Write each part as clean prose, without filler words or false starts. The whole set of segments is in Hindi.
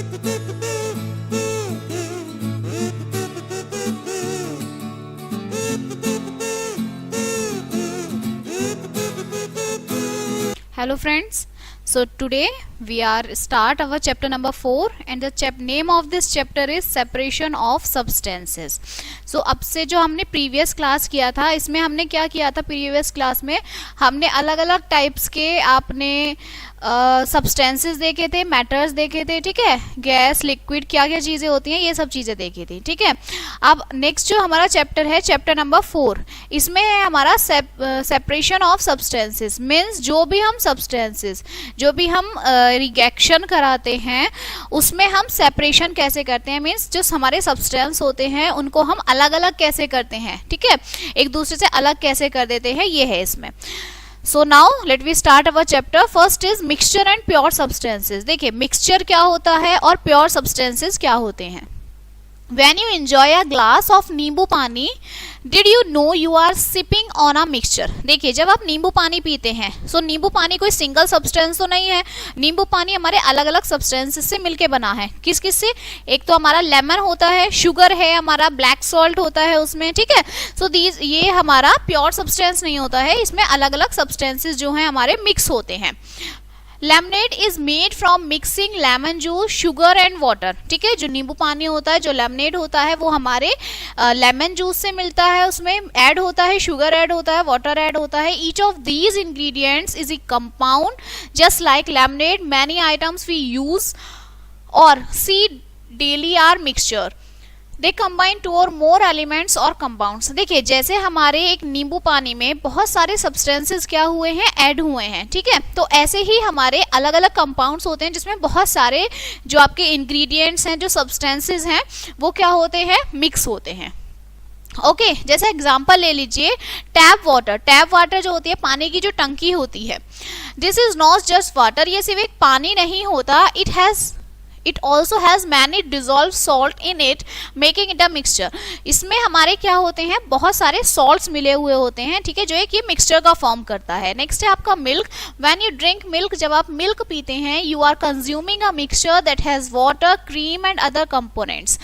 Hello friends, so today we are start our chapter number 4 and the name of this chapter is separation of substances. So अब से जो हमने प्रीवियस क्लास किया था, इसमें हमने क्या किया था, प्रीवियस क्लास में हमने अलग अलग टाइप्स के आपने सब्सटेंसेस देखे थे, मैटर्स देखे थे, ठीक है, गैस, लिक्विड, क्या क्या चीजें होती हैं, ये सब चीजें देखी थी, ठीक है। अब नेक्स्ट जो हमारा चैप्टर है, चैप्टर नंबर 4, इसमें है हमारा सेपरेशन ऑफ सब्सटेंसेस। मीन्स जो भी हम सब्सटेंसेस, जो भी हम रिएक्शन कराते हैं उसमें हम सेपरेशन कैसे करते हैं, मीन्स जो हमारे सब्सटेंस होते हैं उनको हम अलग अलग कैसे करते हैं, ठीक है, एक दूसरे से अलग कैसे कर देते हैं, ये है इसमें। So now let we start our chapter. First is mixture and pure substances. देखिए मिक्सचर क्या होता है और प्योर सब्सटेंसेस क्या होते हैं। When you enjoy a glass of नींबू पानी, did you know you are sipping on a mixture? देखिए जब आप नींबू पानी पीते हैं, सो नींबू पानी कोई सिंगल सब्सटेंस तो नहीं है, नींबू पानी हमारे अलग अलग सब्सटेंसेस से मिलके बना है। किस किस से? एक तो हमारा लेमन होता है, शुगर है, हमारा ब्लैक सॉल्ट होता है उसमें, ठीक है। सो दीज ये हमारा प्योर सब्सटेंस नहीं होता है, इसमें अलग अलग सब्सटेंसेस जो हैं हमारे मिक्स होते हैं। Lemonade is made from mixing lemon juice, sugar and water, ठीक है। जो नींबू पानी होता है, जो लेमनेड होता है, वो हमारे लेमन जूस से मिलता है, उसमें ऐड होता है, शुगर ऐड होता है, वाटर ऐड होता है। Each of these ingredients is a compound just like lemonade. Many items we use or see daily are mixture. They combine two or more elements or compounds. देखिए जैसे हमारे एक नींबू पानी में बहुत सारे सब्सटेंसेस क्या हुए हैं, ऐड हुए हैं, ठीक है, तो ऐसे ही हमारे अलग अलग कंपाउंड्स होते हैं जिसमें बहुत सारे जो आपके इंग्रेडिएंट्स हैं, जो सब्सटेंसेस हैं, वो क्या होते हैं, मिक्स होते हैं। ओके जैसे एग्जांपल ले लीजिए टैप वाटर। टैप वाटर जो होती है, पानी की जो टंकी होती है, this is not just water, ये सिर्फ एक पानी नहीं होता, it also has many dissolved salt in it making it a mixture। इसमें हमारे क्या होते हैं, बहुत सारे salts मिले हुए होते हैं, ठीक है, जो एक ये मिक्सचर का फॉर्म करता है। नेक्स्ट है आपका milk. When you drink milk, जब आप मिल्क पीते हैं, you are consuming a mixture that has water, cream and other components.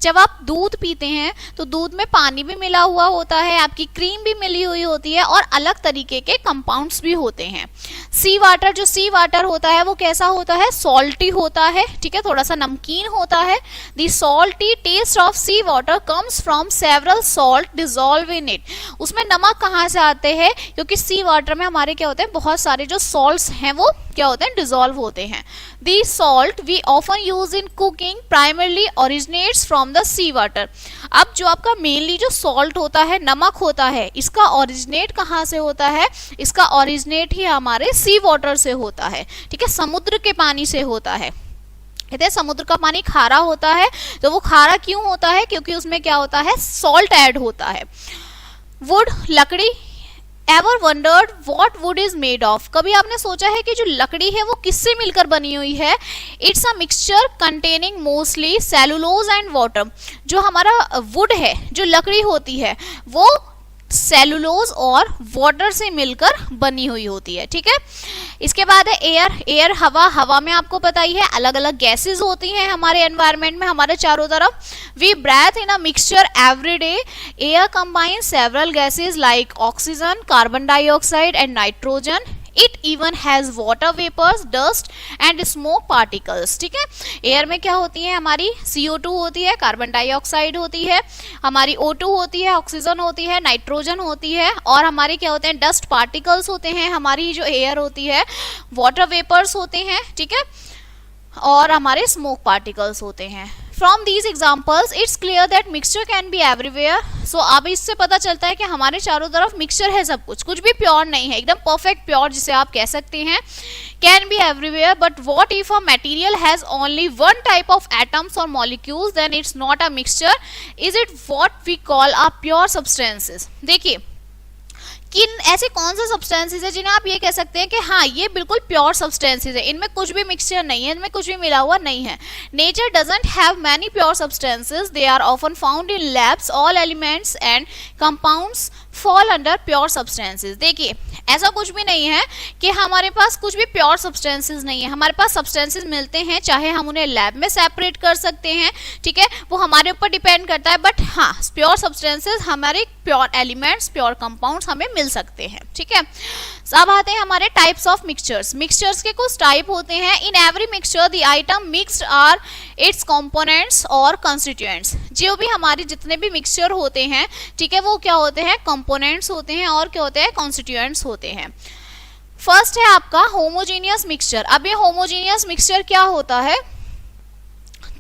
जब आप दूध पीते हैं तो दूध में पानी भी मिला हुआ होता है, आपकी क्रीम भी मिली हुई होती है और अलग तरीके के कंपाउंड्स भी होते हैं। सी वाटर, जो सी वाटर होता है वो कैसा होता है, सॉल्टी होता है, ठीक है, थोड़ा सा नमकीन होता है। The salty taste of sea water comes from several salt dissolve in it. उसमें नमक कहाँ से आते हैं, क्योंकि सी वाटर में हमारे क्या होते हैं, बहुत सारे जो सॉल्ट्स हैं वो क्या होते हैं, डिसॉल्व होते हैं। The salt we often use in cooking primarily originates from the sea water. अब जो आपका मेनली जो सॉल्ट होता है, नमक होता है, इसका ओरिजिनेट कहाँ से होता है, इसका ओरिजिनेट ही हमारे सी वाटर से होता है, ठीक है, समुद्र के पानी से होता है। कहते हैं समुद्र का पानी खारा होता है, तो वो खारा क्यों होता है, क्योंकि उसमें क्या होता है, सॉल्ट ऐड होता है। वुड, लकड़ी। Ever wondered what would is made of? कभी आपने सोचा है कि जो लकड़ी है वो किससे मिलकर बनी हुई है? It's a mixture containing mostly cellulose and water. जो हमारा वुड है, जो लकड़ी होती है, वो सेलुलोज और वाटर से मिलकर बनी हुई होती है, ठीक है। इसके बाद है एयर। एयर हवा। हवा में आपको पता ही है अलग अलग गैसेस होती हैं हमारे एनवायरनमेंट में, हमारे चारों तरफ। We breathe in a mixture every day. Air combine several gases like oxygen, carbon dioxide and nitrogen. It even has water vapours, dust and smoke particles, ठीक है। एयर में क्या होती है, हमारी CO2 होती है, कार्बन डाइऑक्साइड होती है, हमारी O2 होती है, ऑक्सीजन होती है, नाइट्रोजन होती है, और हमारे क्या होते हैं, डस्ट पार्टिकल्स होते हैं, हमारी जो एयर होती है, वाटर वेपर्स होते हैं, ठीक है, और हमारे स्मोक पार्टिकल्स होते हैं। From these examples, it's clear that mixture can be everywhere. So अब इससे पता चलता है कि हमारे चारों तरफ मिक्सचर है सब कुछ भी प्योर नहीं है, एकदम परफेक्ट प्योर जिसे आप कह सकते हैं। Can be everywhere, but what if a material has only one type of atoms or molecules? Then it's not a mixture. Is it what we call a pure substances? देखिए किन ऐसे कौन से सब्सटेंसेस है जिन्हें आप ये कह सकते हैं कि हाँ ये बिल्कुल प्योर सब्सटेंसेस है, इनमें कुछ भी मिक्सचर नहीं है, इनमें कुछ भी मिला हुआ नहीं है। Nature doesn't have many pure substances, they are often found in labs. All elements and compounds fall under pure substances. देखिए ऐसा कुछ भी नहीं है कि हमारे पास कुछ भी प्योर सब्सटेंसेस नहीं है, हमारे पास सब्सटेंसेस मिलते हैं, चाहे हम उन्हें लैब में सेपरेट कर सकते हैं, ठीक है, वो हमारे ऊपर डिपेंड करता है, बट हाँ प्योर सब्सटेंसेस हमारे प्योर एलिमेंट्स प्योर कंपाउंड्स हमें मिल सकते हैं, ठीक है। अब आते हैं हमारे टाइप्स ऑफ मिक्सचर्स। मिक्सचर्स के कुछ टाइप होते हैं। In every mixture the item mixed are its components और कंस्टिट्यूएंट्स। जो भी हमारे जितने भी मिक्सचर होते हैं, ठीक है, वो क्या होते हैं, कंपोनेंट्स होते हैं और क्या होते हैं, कॉन्स्टिट्यूएंट्स होते हैं। फर्स्ट है आपका होमोजेनियस मिक्सचर। अब ये होमोजेनियस मिक्सचर क्या होता है,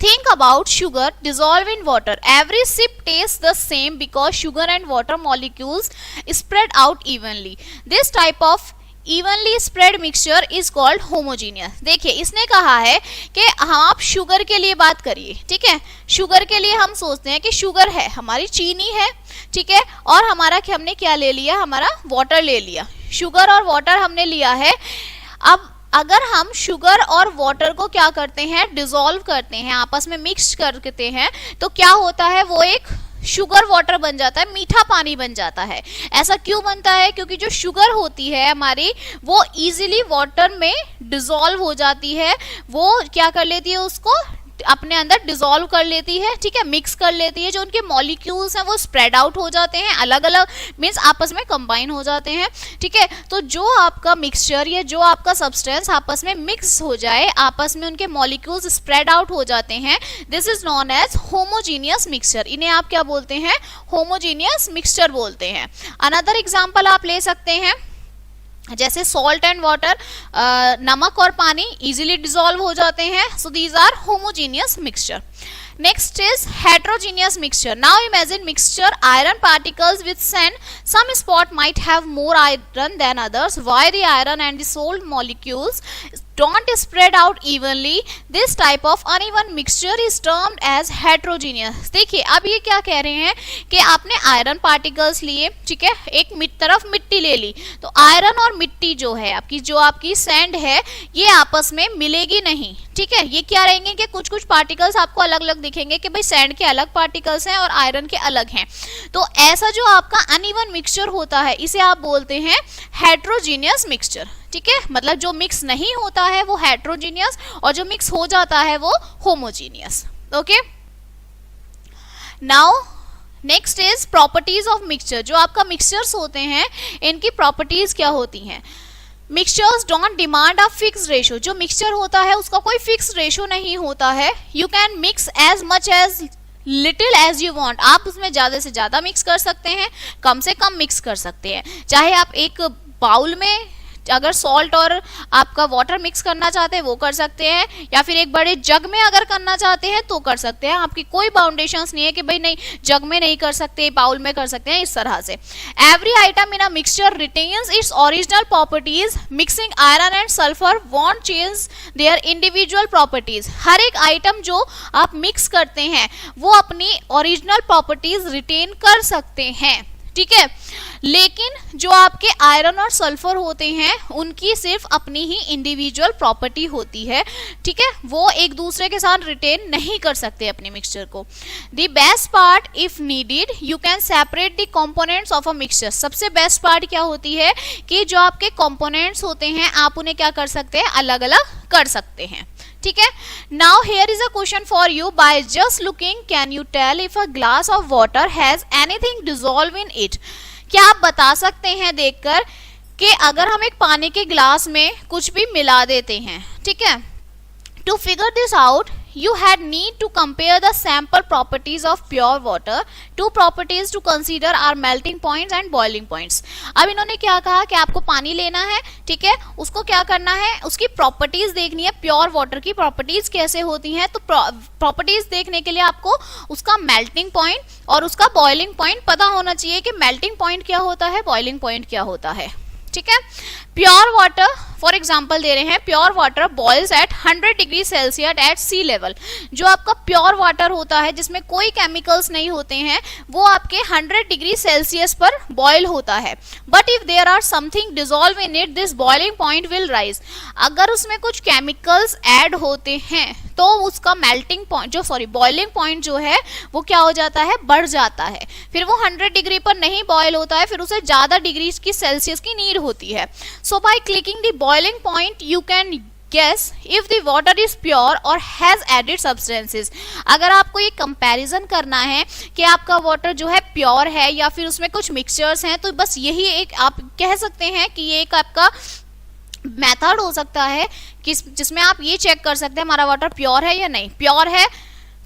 think about sugar dissolved in water. Every sip tastes the same because sugar and water molecules spread out evenly. This type of evenly spread mixture is called homogeneous. देखिए इसने कहा है कि आप शुगर के लिए बात करिए, ठीक है, शुगर के लिए हम सोचते हैं कि शुगर है हमारी चीनी है, ठीक है, और हमारा हमने क्या ले लिया, हमारा वाटर ले लिया, शुगर और वाटर हमने लिया है। अब अगर हम शुगर और वाटर को क्या करते हैं, डिसॉल्व करते हैं, आपस में मिक्स करते हैं, तो क्या होता है, वो एक शुगर वाटर बन जाता है, मीठा पानी बन जाता है। ऐसा क्यों बनता है, क्योंकि जो शुगर होती है हमारी वो इजीली वाटर में डिसॉल्व हो जाती है, वो क्या कर लेती है, उसको अपने अंदर डिसॉल्व कर लेती है, ठीक है, मिक्स कर लेती है। जो उनके मॉलिक्यूल्स हैं वो स्प्रेड आउट हो जाते हैं, अलग अलग मीन्स आपस में कंबाइन हो जाते हैं, ठीक है। तो जो आपका मिक्सचर या जो आपका सब्सटेंस आपस में मिक्स हो जाए, आपस में उनके मॉलिक्यूल्स स्प्रेड आउट हो जाते हैं, this is known as homogeneous mixture. इन्हें आप क्या बोलते हैं, होमोजीनियस मिक्सचर बोलते हैं। अनदर एग्जांपल आप ले सकते हैं, जैसे सॉल्ट एंड वाटर, नमक और पानी इजीली डिसॉल्व हो जाते हैं, so these are homogeneous mixture. Next is heterogeneous mixture. Now imagine mixture iron particles with sand. Some spot might have more iron than others. Why the iron and the salt molecules don't spread out evenly? This type of uneven mixture is termed as heterogeneous. देखिए अब ये क्या कह रहे हैं कि आपने आयरन पार्टिकल्स लिए, ठीक है, एक तरफ मिट्टी ले ली, तो आयरन और मिट्टी जो है आपकी, जो आपकी सैंड है, ये आपस में मिलेगी नहीं, ठीक है। ये क्या रहेंगे कि कुछ कुछ पार्टिकल्स आपको अलग अलग दिखेंगे कि भाई सैंड के अलग पार्टिकल्स हैं और आयरन के अलग हैं। तो ऐसा जो आपका अनइवन मिक्सचर होता है, इसे आप बोलते हैं हेट्रोजीनियस मिक्सचर, ठीक है, मतलब जो मिक्स नहीं होता है वो हेट्रोजीनियस और जो मिक्स हो जाता है वो homogeneous. Okay, now next is properties of mixture. जो आपका मिक्सचर्स होते हैं इनकी प्रॉपर्टीज क्या होती हैं। Mixtures don't demand a fix ratio. जो मिक्सचर होता है उसका कोई फिक्स रेशो नहीं होता है। You can mix as much as little as you want. आप उसमें ज़्यादा से ज़्यादा मिक्स कर सकते हैं, कम से कम मिक्स कर सकते हैं। चाहे आप एक बाउल में अगर सॉल्ट और आपका वाटर मिक्स करना चाहते हैं वो कर सकते हैं, या फिर एक बड़े जग में अगर करना चाहते हैं तो कर सकते हैं। आपकी कोई बाउंडेशंस नहीं है कि भाई नहीं जग में नहीं कर सकते, बाउल में कर सकते हैं, इस तरह से। Every item in a mixture retains its original properties. Mixing iron and sulphur won't change their individual properties. हर एक आइटम जो आप मिक्स करते हैं वो अपनी ओरिजिनल प्रॉपर्टीज रिटेन कर सकते हैं, ठीक है, लेकिन जो आपके आयरन और सल्फर होते हैं उनकी सिर्फ अपनी ही इंडिविजुअल प्रॉपर्टी होती है, ठीक है, वो एक दूसरे के साथ रिटेन नहीं कर सकते अपने मिक्सचर को। The best part if needed you can separate the components of a mixture. सबसे बेस्ट पार्ट क्या होती है कि जो आपके कंपोनेंट्स होते हैं आप उन्हें क्या कर सकते हैं, अलग अलग कर सकते हैं, ठीक है। Now here is a question for you. By just looking can you tell if a glass of water has anything dissolve in it. क्या आप बता सकते हैं देखकर कि अगर हम एक पानी के ग्लास में कुछ भी मिला देते हैं, ठीक है, to figure this out you had need to compare the sample properties of pure water. Two properties to consider are melting points and boiling points. अब इन्होंने क्या कहा कि आपको पानी लेना है, ठीक है, उसको क्या करना है, उसकी प्रॉपर्टीज देखनी है। प्योर वाटर की प्रॉपर्टीज कैसे होती हैं, तो प्रॉपर्टीज देखने के लिए आपको उसका मेल्टिंग पॉइंट और उसका बॉइलिंग पॉइंट पता होना चाहिए कि मेल्टिंग पॉइंट क्या होता है, बॉइलिंग पॉइंट क्या होता है, ठीक है। प्योर वाटर, फॉर एग्जाम्पल दे रहे हैं, pure water boils at 100 degree Celsius at sea level. जो आपका प्योर वाटर होता है जिसमें कोई केमिकल्स नहीं होते हैं, वो आपके 100 डिग्री सेल्सियस पर बॉयल होता है। But if there are something dissolve in it, this boiling point will rise. अगर उसमें कुछ केमिकल्स ऐड होते हैं तो उसका मेल्टिंग पॉइंट बॉइलिंग पॉइंट जो है वो क्या हो जाता है, बढ़ जाता है। फिर वो 100 डिग्री पर नहीं बॉयल होता है, फिर उसे ज्यादा डिग्री की सेल्सियस की नीड होती है। So by clicking the boiling point you can guess if the water is pure or has added substances. अगर आपको ये कंपैरिजन करना है कि आपका वाटर जो है प्योर है या फिर उसमें कुछ मिक्सचर्स हैं, तो बस यही एक आप कह सकते हैं कि ये एक आपका मेथड हो सकता है कि जिसमें आप ये चेक कर सकते हैं हमारा वाटर प्योर है या नहीं। प्योर है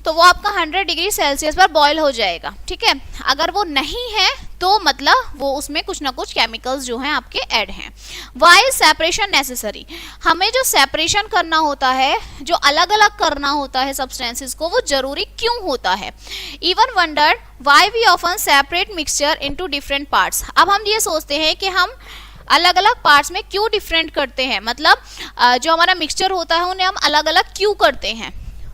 तो वो आपका 100 डिग्री सेल्सियस पर बॉयल हो जाएगा, ठीक है। अगर वो नहीं है तो मतलब वो उसमें कुछ ना कुछ केमिकल्स जो हैं आपके ऐड हैं। Why is separation necessary? हमें जो सेपरेशन करना होता है, जो अलग अलग करना होता है सब्सटेंसेस को, वो जरूरी क्यों होता है? Even wonder why we often separate mixture into different parts. अब हम ये सोचते हैं कि हम अलग अलग पार्ट्स में क्यों डिफरेंट करते हैं, मतलब जो हमारा मिक्सचर होता है उन्हें हम अलग अलग क्यों करते हैं?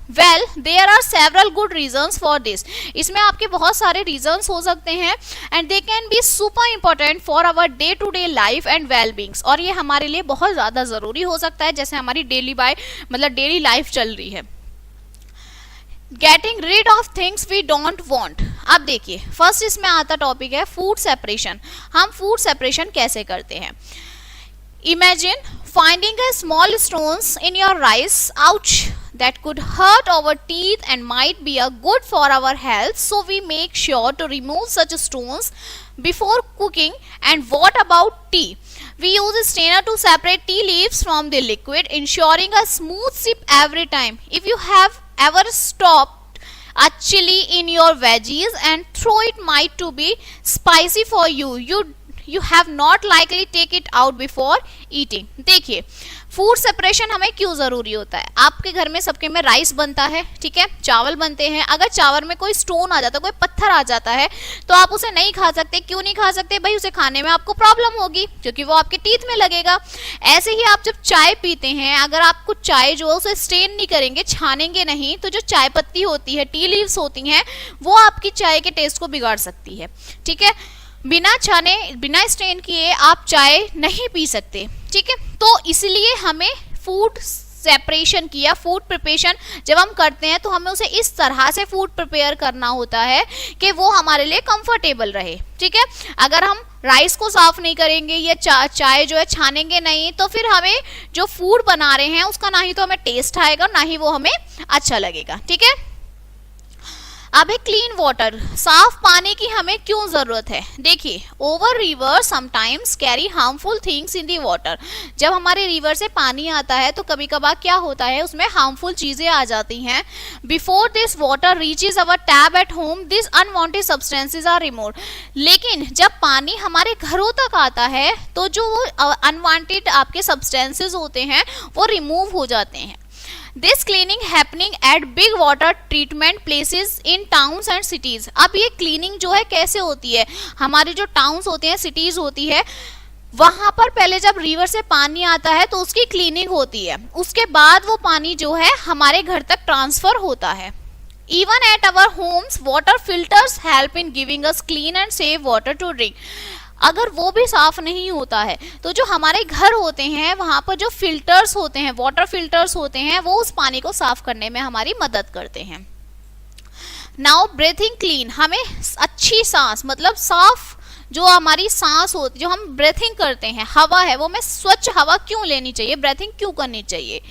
Well there are several good reasons for this. इसमें आपके बहुत सारे रीजंस हो सकते हैं and they can be super important for our day to day life and well beings. और ये हमारे लिए बहुत ज्यादा जरूरी हो सकता है जैसे हमारी डेली लाइफ चल रही है। Getting rid of things we don't want. अब देखिए फर्स्ट इसमें आता टॉपिक है फूड सेपरेशन। हम फूड सेपरेशन कैसे करते हैं? Imagine finding a small stones in your rice, ouch, that could hurt our teeth and might be a good for our health, so we make sure to remove such stones before cooking. And what about tea? We use a strainer to separate tea leaves from the liquid, ensuring a smooth sip every time. If you have ever stopped a chili in your veggies and throw it might to be spicy for you, you have not likely take it out before eating. देखिए फूड सेपरेशन हमें क्यों जरूरी होता है? आपके घर में सबके में राइस बनता है, ठीक है, चावल बनते हैं। अगर चावल में कोई स्टोन आ जाता है, कोई पत्थर आ जाता है, तो आप उसे नहीं खा सकते। क्यों नहीं खा सकते भाई? उसे खाने में आपको प्रॉब्लम होगी क्योंकि वो आपके टीथ में लगेगा। ऐसे ही आप जब चाय पीते हैं, अगर आप कुछ चाय जो है उसे स्ट्रेन नहीं करेंगे, छानेंगे नहीं, तो जो चाय पत्ती होती है, टी लीव्स होती हैं, वो आपकी चाय के टेस्ट को बिगाड़ सकती है, ठीक है। बिना छाने, बिना स्ट्रेन किए आप चाय नहीं पी सकते, ठीक है। तो इसलिए हमें फूड सेपरेशन की या फूड प्रिपरेशन जब हम करते हैं तो हमें उसे इस तरह से फूड प्रिपेयर करना होता है कि वो हमारे लिए कंफर्टेबल रहे, ठीक है। अगर हम राइस को साफ नहीं करेंगे या चाय जो है छानेंगे नहीं, तो फिर हमें जो फूड बना रहे हैं उसका ना ही तो हमें टेस्ट आएगा, ना ही वो हमें अच्छा लगेगा, ठीक है। अब है क्लीन वाटर। साफ पानी की हमें क्यों जरूरत है? देखिए over river sometimes carry harmful things in the water. जब हमारे रिवर से पानी आता है तो कभी कभार क्या होता है, उसमें हार्मफुल चीजें आ जाती हैं। Before this water reaches our tap at home, this unwanted substances are removed. लेकिन जब पानी हमारे घरों तक आता है तो जो अनवांटेड आपके सब्सटेंसेस होते हैं वो रिमूव हो जाते हैं। This cleaning happening at big water treatment places in towns and cities. अब ये क्लीनिंग जो है कैसे होती है? हमारे जो टाउन्स होते हैं, सिटीज होती है, वहां पर पहले जब रिवर से पानी आता है तो उसकी क्लीनिंग होती है। उसके बाद वो पानी जो है हमारे घर तक ट्रांसफर होता है। Even at our homes, water filters help in giving us clean and safe water to drink. अगर वो भी साफ नहीं होता है तो जो हमारे घर होते हैं वहां पर जो फिल्टर्स होते हैं, वाटर फिल्टर्स होते हैं, वो उस पानी को साफ करने में हमारी मदद करते हैं। नाउ ब्रीथिंग क्लीन, हमें अच्छी सांस, मतलब साफ जो हमारी सांस होती, जो हम ब्रीथिंग करते हैं, हवा है, वो हमें स्वच्छ हवा क्यों लेनी चाहिए, ब्रीथिंग क्यों करनी चाहिए?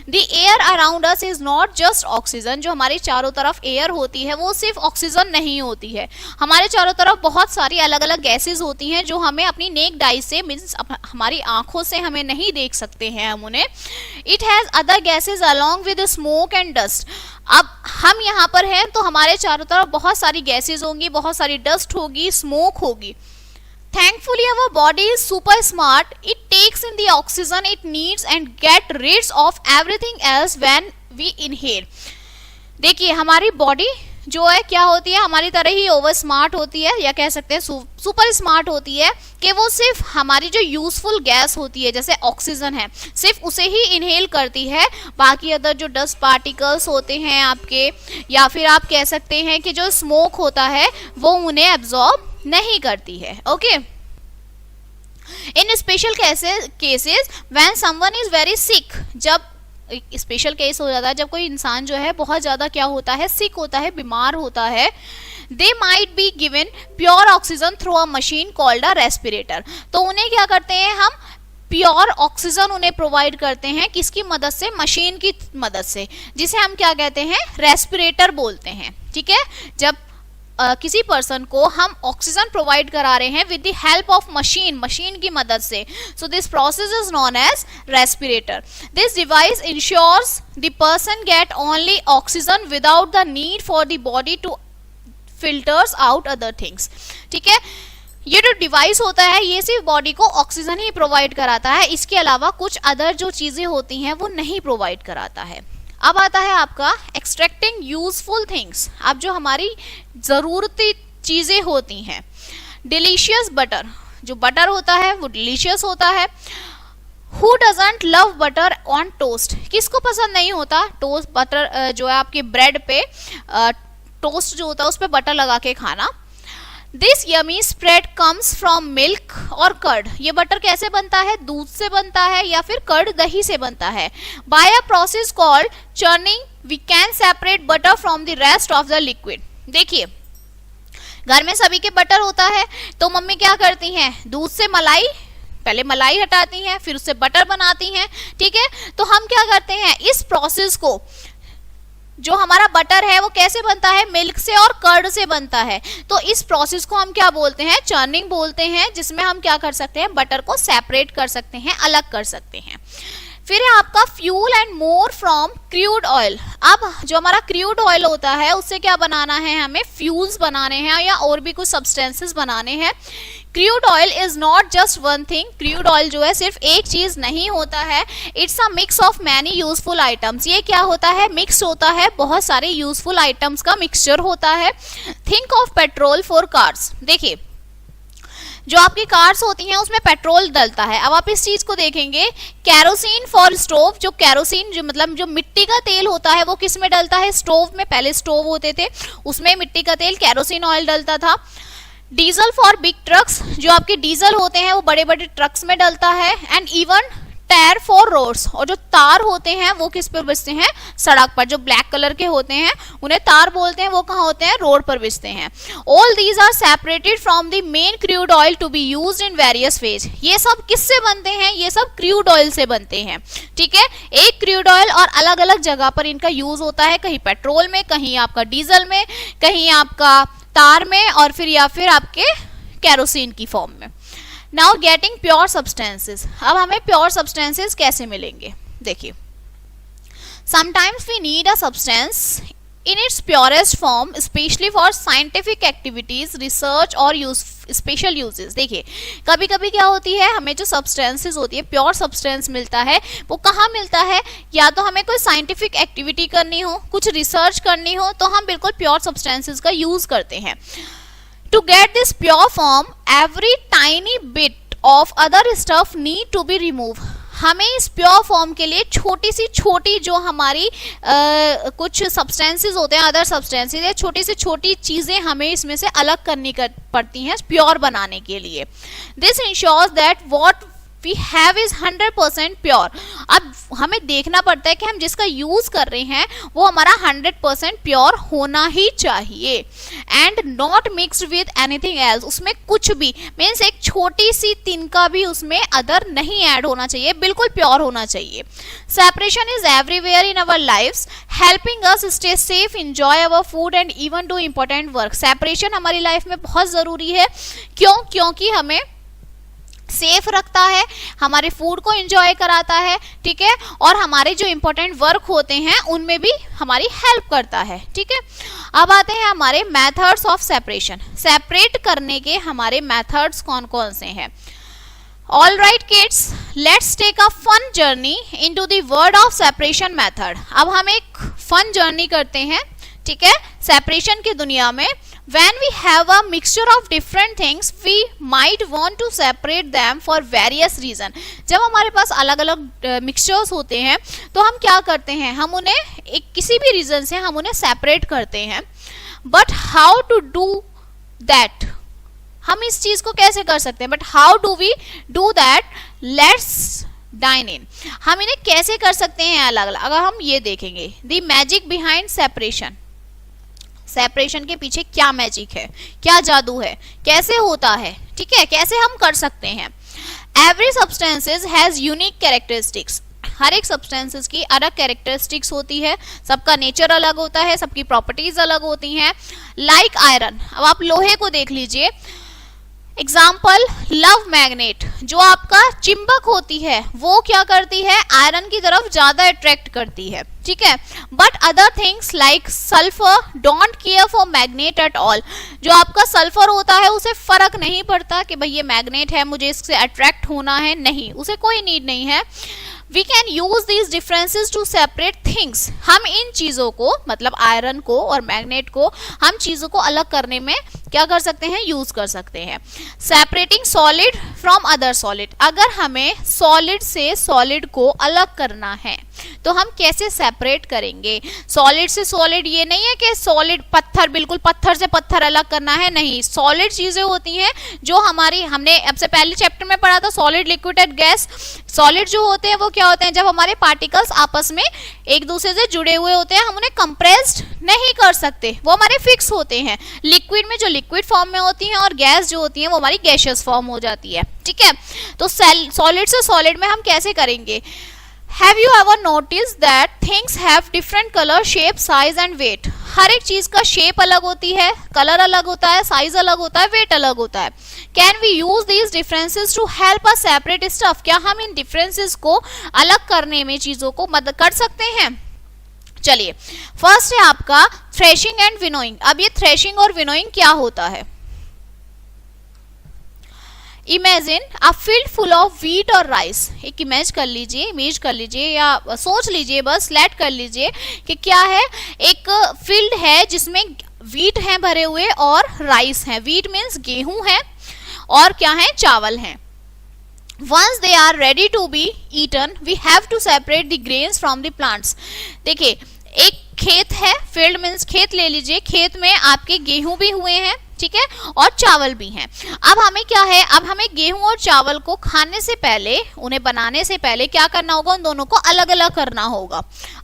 The air around us is not just oxygen. जो हमारी चारों तरफ एयर होती है वो सिर्फ ऑक्सीजन नहीं होती है, हमारे चारों तरफ बहुत सारी अलग अलग गैसेज होती हैं जो हमें अपनी नेक डाई से, मीन्स हमारी आंखों से हमें नहीं देख सकते हैं हम उन्हें। It has other gases along with smoke and dust. अब हम यहाँ पर हैं तो हमारे चारों तरफ बहुत सारी गैसेज होंगी, बहुत सारी डस्ट होगी, स्मोक होगी। Thankfully, our body is super smart. It takes in the oxygen it needs and get rid of everything else when we inhale. देखिए हमारी बॉडी जो है क्या होती है, हमारी तरह ही ओवर स्मार्ट होती है, या कह सकते हैं सुपर स्मार्ट होती है, कि वो सिर्फ हमारी जो यूजफुल गैस होती है जैसे ऑक्सीजन है सिर्फ उसे ही इनहेल करती है, बाकी अदर जो डस्ट पार्टिकल्स होते हैं आपके, या फिर आप कह सकते हैं कि जो स्मोक होता है वो उन्हें एब्जॉर्ब नहीं करती है। Okay, in special cases when someone is very sick, जब स्पेशल केस हो जाता है जब कोई इंसान जो है बहुत ज्यादा क्या होता है, सिक होता है, बीमार होता है, they might be given pure oxygen through a machine called a respirator. तो उन्हें क्या करते हैं हम, प्योर ऑक्सीजन उन्हें प्रोवाइड करते हैं, किसकी मदद से, मशीन की मदद से, जिसे हम क्या कहते हैं, रेस्पिरेटर बोलते हैं। ठीक है, जब किसी पर्सन को हम ऑक्सीजन प्रोवाइड करा रहे हैं with the help of machine की मदद से, so this process is known as respirator. This device ensures the person get only oxygen without the need for the body to filters out other things. ठीक है, ये जो डिवाइस होता है ये सिर्फ बॉडी को ऑक्सीजन ही प्रोवाइड कराता है, इसके अलावा कुछ अदर जो चीजें होती हैं वो नहीं प्रोवाइड कराता है। अब आता है आपका एक्सट्रैक्टिंग यूजफुल थिंग्स। अब जो हमारी जरूरती चीजें होती हैं, डिलीशियस बटर, जो बटर होता है वो डिलीशियस होता है। Who doesn't love butter on toast, किसको पसंद नहीं होता टोस्ट बटर, जो है आपके ब्रेड पे टोस्ट जो होता है उस पर बटर लगा के खाना। This yummy spread comes from milk और कर्ड, ये बटर कैसे बनता है, दूध से बनता है या फिर कर्ड दही से बनता है। By a process called churning we can separate butter from the rest of the liquid. देखिए, घर में सभी के बटर होता है, तो मम्मी क्या करती हैं, दूध से मलाई, पहले मलाई हटाती हैं, फिर उससे बटर बनाती हैं। ठीक है, तो हम क्या करते हैं, इस प्रोसेस को, जो हमारा बटर है वो कैसे बनता है, मिल्क से और कर्ड से बनता है, तो इस प्रोसेस को हम क्या बोलते हैं, चर्निंग बोलते हैं, जिसमें हम क्या कर सकते हैं, बटर को सेपरेट कर सकते हैं, अलग कर सकते हैं। फिर है आपका fuel and more from crude oil. अब जो हमारा क्रूड ऑयल होता है उससे क्या बनाना है, हमें फ्यूल्स बनाने हैं या और भी कुछ सब्सटेंसेस बनाने हैं। Crude oil is not just one thing, crude oil जो है सिर्फ एक चीज नहीं होता है, it's a mix of many useful items. ये क्या होता है, मिक्स होता है, बहुत सारे यूजफुल आइटम्स का मिक्सचर होता है। Think of petrol for cars. देखिए, जो आपकी कार्स होती हैं उसमें पेट्रोल डलता है। अब आप इस चीज को देखेंगे, कैरोसिन फॉर स्टोव, जो कैरोसिन जो मतलब जो मिट्टी का तेल होता है वो किस में डलता है, स्टोव में। पहले स्टोव होते थे उसमें मिट्टी का तेल कैरोसिन ऑयल डलता था। डीजल फॉर बिग ट्रक्स, जो आपके डीजल होते हैं वो बड़े बड़े ट्रक्स में डलता है। And even tyre for roads, और जो तार होते हैं वो किस पर बिछते हैं, सड़क पर, जो ब्लैक कलर के होते हैं उन्हें तार बोलते हैं, वो कहाँ होते हैं, रोड पर बिछते हैं। All these are separated from the main crude oil to be used in various ways. ये सब किससे बनते हैं, ये सब क्रूड ऑयल से बनते हैं। ठीक है, एक क्रूड ऑयल और अलग अलग जगह पर इनका यूज होता है, कहीं पेट्रोल में, कहीं आपका डीजल में, कहीं आपका तार में, और फिर या फिर आपके कैरोसिन की फॉर्म में। Now getting pure substances. अब हमें प्योर सब्सटेंसेस कैसे मिलेंगे, देखिए, sometimes we need a substance in its purest form, especially for scientific activities, research और special uses। देखिए, कभी कभी क्या होती है, हमें जो सब्सटेंसेस होती है, प्योर सब्सटेंस मिलता है, वो कहाँ मिलता है, या तो हमें कोई साइंटिफिक एक्टिविटी करनी हो, कुछ रिसर्च करनी हो, तो हम बिल्कुल प्योर सब्सटेंसेस का यूज करते हैं। To get this pure form, every tiny bit of other stuff need to be removed। हमें इस प्योर फॉर्म के लिए छोटी सी छोटी जो हमारी कुछ सब्सटेंसेस होते हैं, अदर सब्सटेंसेस, या छोटी से छोटी चीजें हमें इसमें से अलग करनी पड़ती हैं प्योर बनाने के लिए। This ensures that what we have is 100% pure. अब हमें देखना पड़ता है कि हम जिसका यूज कर रहे हैं वो हमारा 100% प्योर होना ही चाहिए। And not mixed with anything else, उसमें कुछ भी मीन्स एक छोटी सी तिनका भी उसमें अदर नहीं ऐड होना चाहिए, बिल्कुल प्योर होना चाहिए। Separation is everywhere in our lifes, helping us stay safe, enjoy our food and even do important work. Separation हमारी लाइफ में बहुत जरूरी है, क्यों, क्योंकि हमें सेफ रखता है, हमारे फूड को एंजॉय कराता है, ठीक है, और हमारे जो इंपॉर्टेंट वर्क होते हैं उनमें भी हमारी हेल्प करता है। ठीक है, अब आते हैं हमारे मेथड्स ऑफ सेपरेशन। सेपरेट करने के हमारे मेथड्स कौन कौन से हैं। All right kids, let's take a fun journey into the world of separation method. अब हम एक फन जर्नी करते हैं, ठीक है, सेपरेशन की दुनिया में when we have a mixture of different things we might want to separate them for various reason। जब हमारे पास अलग अलग मिक्सचर्स होते हैं तो हम क्या करते हैं, हम उन्हें एक किसी भी रीजन से हम उन्हें सेपरेट करते हैं। But how to do that, हम इस चीज को कैसे कर सकते हैं, but how do we do that, let's dive in. हम इन्हें कैसे कर सकते हैं अलग अलग, अगर हम ये देखेंगे the magic behind separation, separation के पीछे क्या मैजिक है, क्या जादू है, कैसे होता है, ठीक है, कैसे हम कर सकते हैं। Every substances has unique characteristics, हर एक सब्सटेंसेस की अलग कैरेक्टरिस्टिक्स होती है, सबका नेचर अलग होता है, सबकी प्रॉपर्टीज अलग होती हैं। लाइक आयरन, अब आप लोहे को देख लीजिए, एग्जाम्पल लव मैग्नेट, जो आपका चिंबक होती है वो क्या करती है, आयरन की तरफ ज्यादा अट्रैक्ट करती है, ठीक है। But other things like sulphur don't care for magnet at all, जो आपका सल्फर होता है उसे फर्क नहीं पड़ता कि भाई ये मैग्नेट है मुझे इससे अट्रैक्ट होना है, नहीं, उसे कोई नीड नहीं है। We can use these differences to separate things, हम इन चीजों को मतलब आयरन को और मैग्नेट को हम चीजों को अलग करने में क्या कर सकते हैं, यूज कर सकते हैं। Separating solid from other solid, अगर हमें सॉलिड से सॉलिड को अलग करना है तो हम कैसे सेपरेट करेंगे। सॉलिड से सॉलिड ये नहीं है कि सॉलिड पत्थर, बिल्कुल पत्थर से पत्थर अलग करना है, नहीं, सॉलिड चीजें होती हैं जो हमारी, हमने अब से पहले चैप्टर में पढ़ा था solid liquid and gas. Solid जो होते हैं वो क्या होते हैं, जब हमारे पार्टिकल्स आपस में एक दूसरे से जुड़े हुए होते हैं, हम उन्हें कंप्रेस्ड नहीं कर सकते, वो हमारे फिक्स होते हैं। लिक्विड में जो लिक्विड फॉर्म में होती हैं और गैस जो होती है वो हमारी गैसियस फॉर्म हो जाती है, ठीक है। तो सॉलिड से सॉलिड में हम कैसे करेंगे। Have you ever noticed that things have different color, shape, size and weight? हर एक चीज का शेप अलग होती है, कलर अलग होता है, साइज अलग होता है, वेट अलग होता है। Can we use these differences to help us separate stuff? क्या हम इन डिफरेंसेस को अलग करने में चीजों को मदद कर सकते हैं। चलिए, फर्स्ट है आपका थ्रेशिंग एंड विनोइंग। अब ये थ्रेशिंग और विनोइंग क्या होता है। Imagine a field full of wheat और राइस, एक इमेज कर लीजिए या सोच लीजिए, बस लेट कर लीजिए कि क्या है, एक फील्ड है जिसमें व्हीट हैं भरे हुए और राइस है। व्हीट मीन्स गेहूं है और क्या है, चावल है। Once they are ready to be eaten, we have to separate the grains from the plants। देखिए, एक खेत है, फील्ड मीन्स खेत ले लीजिए, खेत में आपके गेहूं भी हुए हैं, ठीक है, और चावल भी हैं। अब हमें क्या है, अब हमें गेहूं और चावल को खाने से पहले, उन्हें बनाने से पहले क्या करना होगा, उन दोनों को अलग अलग करना होगा।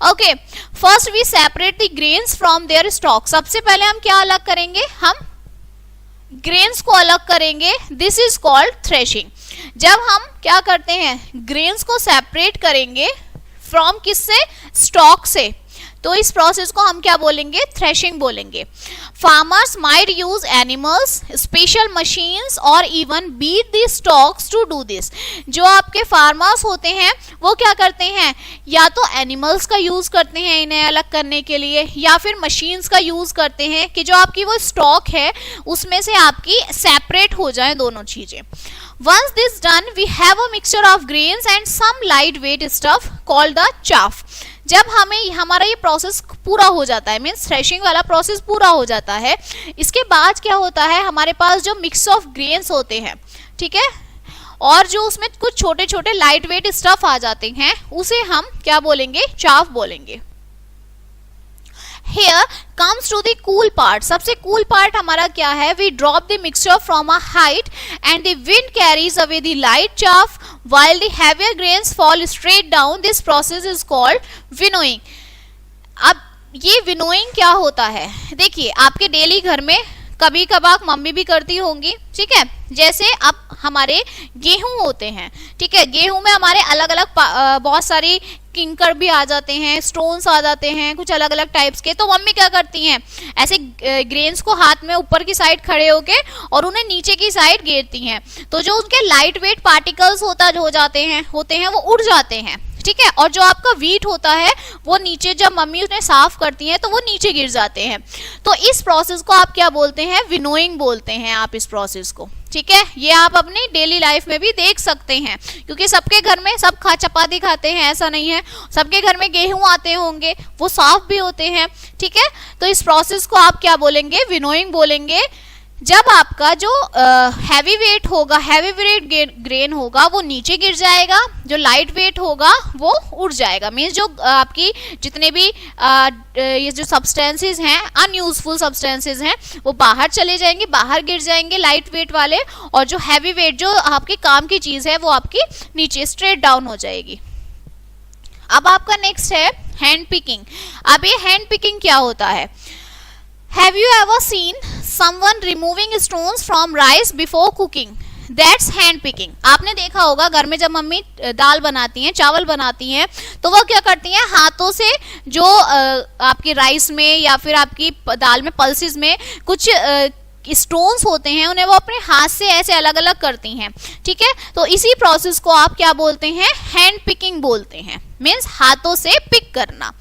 Okay, first we separate the grains from their stalk. सबसे पहले हम क्या अलग करेंगे, हम ग्रेन्स को अलग करेंगे, दिस इज कॉल्ड थ्रेशिंग। जब हम क्या करते हैं, ग्रेन्स को सेपरेट करेंगे फ्रॉम किससे, स्टॉक से, तो इस प्रोसेस को हम क्या बोलेंगे, थ्रेशिंग बोलेंगे। Farmers might use animals, special machines or even beat the stalks to do this. जो आपके फार्मर्स होते हैं वो क्या करते हैं, या तो एनिमल्स का यूज करते हैं इन्हें अलग करने के लिए, या फिर मशीन्स का यूज करते हैं कि जो आपकी वो स्टॉक है उसमें से आपकी सेपरेट हो जाए दोनों चीजें। Once this done, we have a mixture of grains and some lightweight stuff called the chaff। जब हमें हमारा ये प्रोसेस पूरा हो जाता है, मीन्स थ्रेशिंग वाला प्रोसेस पूरा हो जाता है, इसके बाद क्या होता है, हमारे पास जो मिक्स ऑफ ग्रेन्स होते हैं, ठीक है, और जो उसमें कुछ छोटे छोटे लाइट वेट स्टफ आ जाते हैं, उसे हम क्या बोलेंगे, चाफ बोलेंगे। Here comes to the cool part। सबसे cool part हमारा क्या है, we drop the mixture from a height and the wind carries away the light chaff while the heavier grains fall straight down। This process is called winnowing। अब ये विनोइंग क्या होता है, देखिए आपके डेली घर में कभी कभार मम्मी भी करती होंगी, ठीक है। जैसे अब हमारे गेहूं होते हैं, ठीक है, गेहूं में हमारे अलग अलग बहुत सारी किंकर भी आ जाते हैं, स्टोन्स आ जाते हैं, कुछ अलग अलग टाइप्स के। तो मम्मी क्या करती हैं, ऐसे ग्रेन्स को हाथ में ऊपर की साइड खड़े होके और उन्हें नीचे की साइड घेरती हैं, तो जो उनके लाइट वेट पार्टिकल्स होते हैं वो उड़ जाते हैं, ठीक है। और जो आपका व्हीट होता है वो नीचे, जब मम्मी उन्हें साफ करती हैं तो वो नीचे गिर जाते हैं। तो इस प्रोसेस को आप क्या बोलते हैं, विनोइंग बोलते हैं आप इस प्रोसेस को, ठीक है, ये आप अपनी डेली लाइफ में भी देख सकते हैं, क्योंकि सबके घर में सब चपाती खाते हैं ऐसा नहीं है, सबके घर में गेहूं आते होंगे, वो साफ भी होते हैं। ठीक है, तो इस प्रोसेस को आप क्या बोलेंगे, विनोइंग बोलेंगे। जब आपका जो हैवी वेट होगा, हैवी वेट ग्रेन होगा वो नीचे गिर जाएगा, जो लाइट वेट होगा वो उड़ जाएगा। मीन्स जो आपकी जितने भी ये जो सब्सटेंसेस हैं, अनयूजफुल सब्सटेंसेस हैं, वो बाहर चले जाएंगे, बाहर गिर जाएंगे लाइट वेट वाले, और जो हैवी वेट जो आपके काम की चीज है वो आपकी नीचे स्ट्रेट डाउन हो जाएगी। अब आपका नेक्स्ट है हैंड पिकिंग। अब ये हैंड पिकिंग क्या होता है? Have you ever seen someone removing stones from rice before cooking? That's hand picking. आपने देखा होगा घर में जब मम्मी दाल बनाती हैं, चावल बनाती हैं, तो वो क्या करती हैं, हाथों से जो आपकी राइस में या फिर आपकी दाल में पल्सेस में कुछ स्टोन्स होते हैं, उन्हें वो अपने हाथ से ऐसे अलग अलग करती हैं। ठीक है, तो इसी प्रोसेस को आप क्या बोलते हैं, हैंड पिकिंग बोलते हैं। मीन्स हाथों से पिक करना।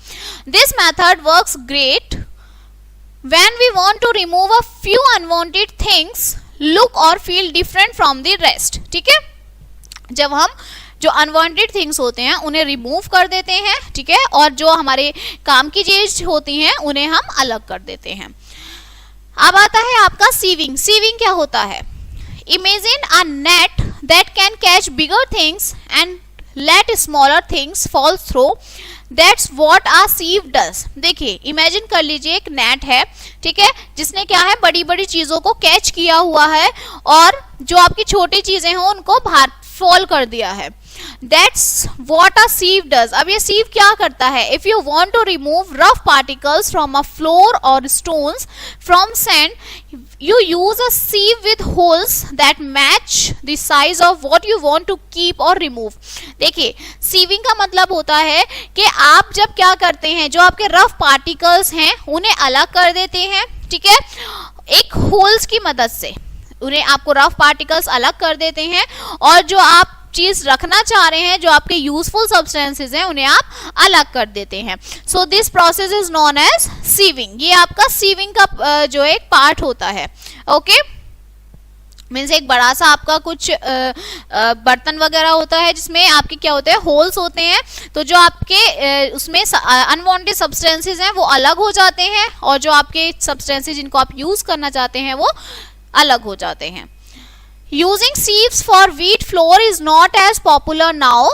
This method works great when we want to remove a few unwanted things, look or feel different from the rest. ठीक है, जब हम जो अनवांटेड थिंग्स होते हैं उन्हें रिमूव कर देते हैं, ठीक है, और जो हमारे काम की चीज होती हैं उन्हें हम अलग कर देते हैं। अब आता है आपका सीविंग। सीविंग क्या होता है? Imagine a net that can catch bigger things and let smaller things fall through, that's what a sieve does. देखिए, इमेजिन कर लीजिए एक नेट है, ठीक है, जिसने क्या है, बड़ी बड़ी चीजों को कैच किया हुआ है और जो आपकी छोटी चीजें हैं उनको बाहर फॉल कर दिया है। That's what a sieve does. अब ये sieve क्या करता है? If you want to remove rough particles from a floor or stones from sand, you use a sieve with holes that match the size of what you want to keep or remove. देखिए, sieving का मतलब होता है कि आप जब क्या करते हैं, जो आपके रफ पार्टिकल्स हैं उन्हें अलग कर देते हैं, ठीक है, एक होल्स की मदद से उन्हें आपको रफ पार्टिकल्स अलग कर देते हैं, और जो आप चीज रखना चाह रहे हैं, जो आपके यूजफुल सब्सटेंसेस हैं, उन्हें आप अलग कर देते हैं। So this process is known as sieving. ये आपका सीविंग का जो एक पार्ट होता है। ओके, मीन्स एक बड़ा सा आपका कुछ बर्तन वगैरह होता है जिसमें आपके क्या होते हैं, होल्स होते हैं, तो जो आपके उसमें अनवांटेड सब्सटेंसेस हैं वो अलग हो जाते हैं, और जो आपके सब्सटेंसेस जिनको आप यूज करना चाहते हैं वो अलग हो जाते हैं। Using sieves for wheat flour is not as popular now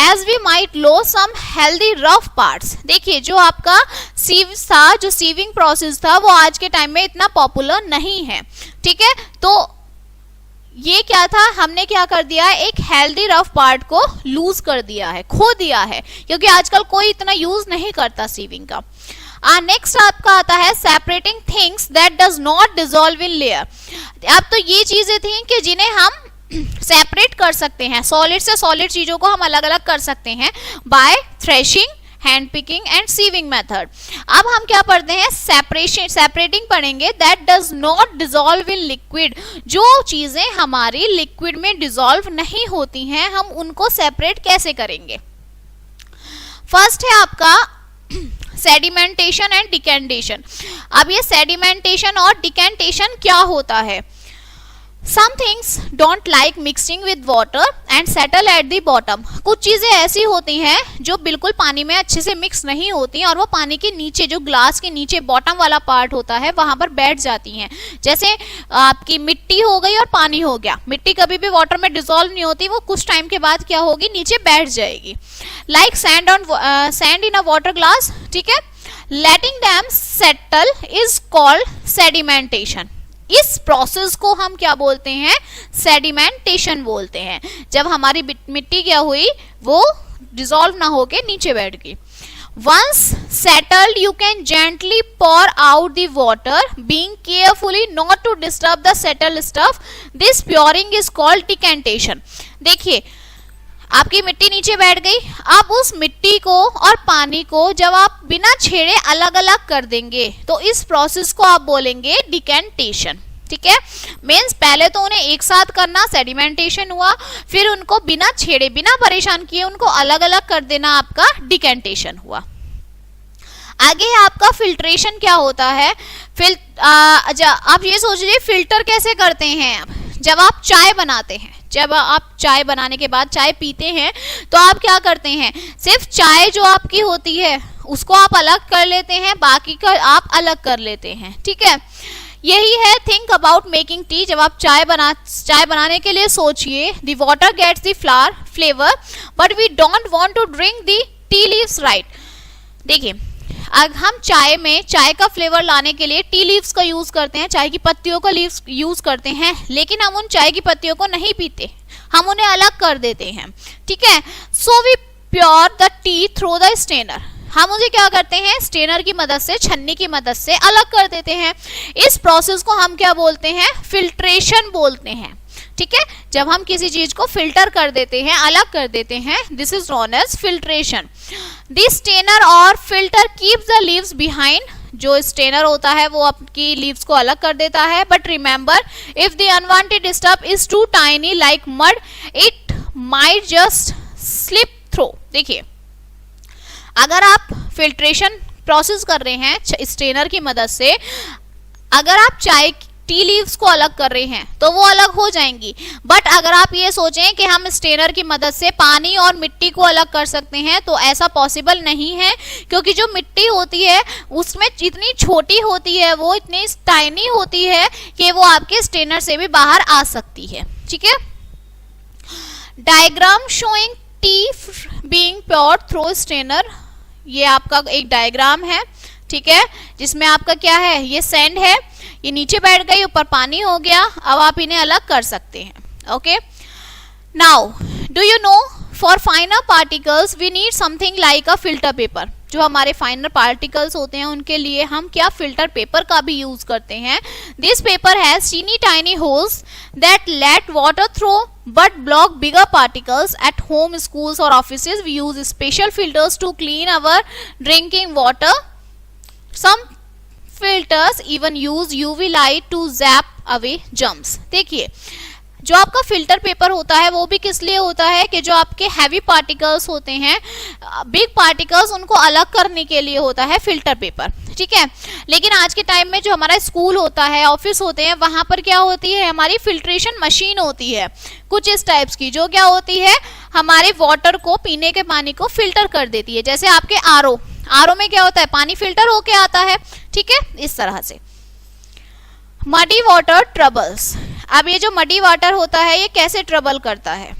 as we might lose some healthy rough parts. देखिए, जो आपका सीव था, जो सीविंग प्रोसेस था, वो आज के टाइम में इतना पॉपुलर नहीं है। ठीक है, तो ये क्या था, हमने क्या कर दिया है, एक हेल्दी रफ पार्ट को लूज कर दिया है, खो दिया है, क्योंकि आजकल कोई इतना यूज नहीं करता सीविंग का। नेक्स्ट आपका आता है separating things that does not dissolve in layer. अब तो ये चीजें थी कि जिन्हें हम सेपरेट कर सकते हैं, सॉलिड से सॉलिड चीजों को हम अलग अलग कर सकते हैं by threshing, hand picking and sieving method. अब हम क्या पढ़ते हैं, सेपरेटिंग पढ़ेंगे, that does not dissolve in liquid. जो चीजें हमारी लिक्विड में डिसॉल्व नहीं होती हैं, हम उनको सेपरेट कैसे करेंगे? फर्स्ट है आपका सेडिमेंटेशन एंड डिकेंटेशन। अब ये सेडिमेंटेशन और डिकेंटेशन क्या होता है? Some things don't like mixing with water and settle at the bottom. कुछ चीजें ऐसी होती हैं जो बिल्कुल पानी में अच्छे से मिक्स नहीं होती और वो पानी के नीचे, जो ग्लास के नीचे बॉटम वाला पार्ट होता है, वहां पर बैठ जाती हैं। जैसे आपकी मिट्टी हो गई और पानी हो गया। मिट्टी कभी भी वाटर में डिसॉल्व नहीं होती, वो कुछ टाइम के बाद क्या होगी, नीचे बैठ जाएगी। Like sand in a water glass, ठीक है। Letting them settle is called sedimentation. इस प्रोसेस को हम क्या बोलते हैं, सेडिमेंटेशन बोलते हैं। जब हमारी मिट्टी क्या हुई, वो डिसॉल्व ना होके नीचे बैठ गई। Once settled, you can gently pour out the water, being carefully not to disturb the settled stuff. This pouring is called decantation. देखिए, आपकी मिट्टी नीचे बैठ गई, अब उस मिट्टी को और पानी को जब आप बिना छेड़े अलग अलग कर देंगे, तो इस प्रोसेस को आप बोलेंगे डिकेंटेशन। ठीक है, मीन्स पहले तो उन्हें एक साथ करना, सेडिमेंटेशन हुआ, फिर उनको बिना छेड़े, बिना परेशान किए उनको अलग अलग कर देना, आपका डिकेंटेशन हुआ। आगे है आपका फिल्ट्रेशन। क्या होता है? आप ये सोच लीजिए, फिल्टर कैसे करते हैं आप? जब आप चाय बनाते हैं, जब आप चाय बनाने के बाद चाय पीते हैं तो आप क्या करते हैं, सिर्फ चाय जो आपकी होती है उसको आप अलग कर लेते हैं, बाकी का आप अलग कर लेते हैं, ठीक है। यही है थिंक अबाउट मेकिंग टी। जब आप चाय बनाने के लिए सोचिए, the water gets the flavour but we don't want to drink the tea leaves, right. देखिए, अगर हम चाय में चाय का फ्लेवर लाने के लिए टी लीव्स का यूज करते हैं, चाय की पत्तियों का लीव्स यूज करते हैं, लेकिन हम उन चाय की पत्तियों को नहीं पीते, हम उन्हें अलग कर देते हैं, ठीक है। So we pour the tea through the strainer. हम उसे क्या करते हैं, स्ट्रेनर की मदद से, छन्नी की मदद से अलग कर देते हैं। इस प्रोसेस को हम क्या बोलते हैं, फिल्ट्रेशन बोलते हैं, ठीक है। जब हम किसी चीज को फिल्टर कर देते हैं, अलग कर देते हैं, this is known as filtration. This strainer or filter keeps the leaves behind. जो स्ट्रेनर होता है वो आपकी लीव्स को अलग कर देता है, but remember if the unwanted stuff is too tiny like mud it might just slip through. देखिए, अगर आप फिल्ट्रेशन प्रोसेस कर रहे हैं स्ट्रेनर की मदद से, अगर आप चाय टी लीव्स को अलग कर रहे हैं तो वो अलग हो जाएंगी, बट अगर आप ये सोचें कि हम स्ट्रेनर की मदद से पानी और मिट्टी को अलग कर सकते हैं तो ऐसा पॉसिबल नहीं है, क्योंकि जो मिट्टी होती है उसमें इतनी छोटी होती है, वो इतनी टाइनी होती है कि वो आपके स्ट्रेनर से भी बाहर आ सकती है, ठीक है। Diagram showing tea being poured through strainer. ये आपका एक डायग्राम है, ठीक है, जिसमें आपका क्या है, ये सैंड है, ये नीचे बैठ गई, ऊपर पानी हो गया, अब आप इन्हें अलग कर सकते हैं, okay. Now do you know for finer particles we need something like a filter paper. जो हमारे फाइनर पार्टिकल्स होते हैं उनके लिए हम क्या फिल्टर पेपर का भी यूज करते हैं। This paper has teeny tiny holes that let water through but block bigger particles. At home, schools or offices we use special filters to clean our drinking water. Some filters even use UV light to zap away germs. देखिए, जो आपका फिल्टर पेपर होता है वो भी किस लिए होता है कि जो आपके हैवी पार्टिकल्स होते हैं, बिग पार्टिकल्स, उनको अलग करने के लिए होता है फिल्टर पेपर, ठीक है। लेकिन आज के टाइम में जो हमारा स्कूल होता है, ऑफिस होते हैं, वहां पर क्या होती है, हमारी फिल्ट्रेशन मशीन होती है कुछ इस टाइप्स की, जो क्या होती है, हमारे वाटर को, पीने के पानी को फिल्टर कर देती है। जैसे आपके आरओ में क्या होता है, पानी फिल्टर होके आता है, ठीक है, इस तरह से। Muddy water troubles. अब ये जो मडी वाटर होता है ये कैसे ट्रबल करता है।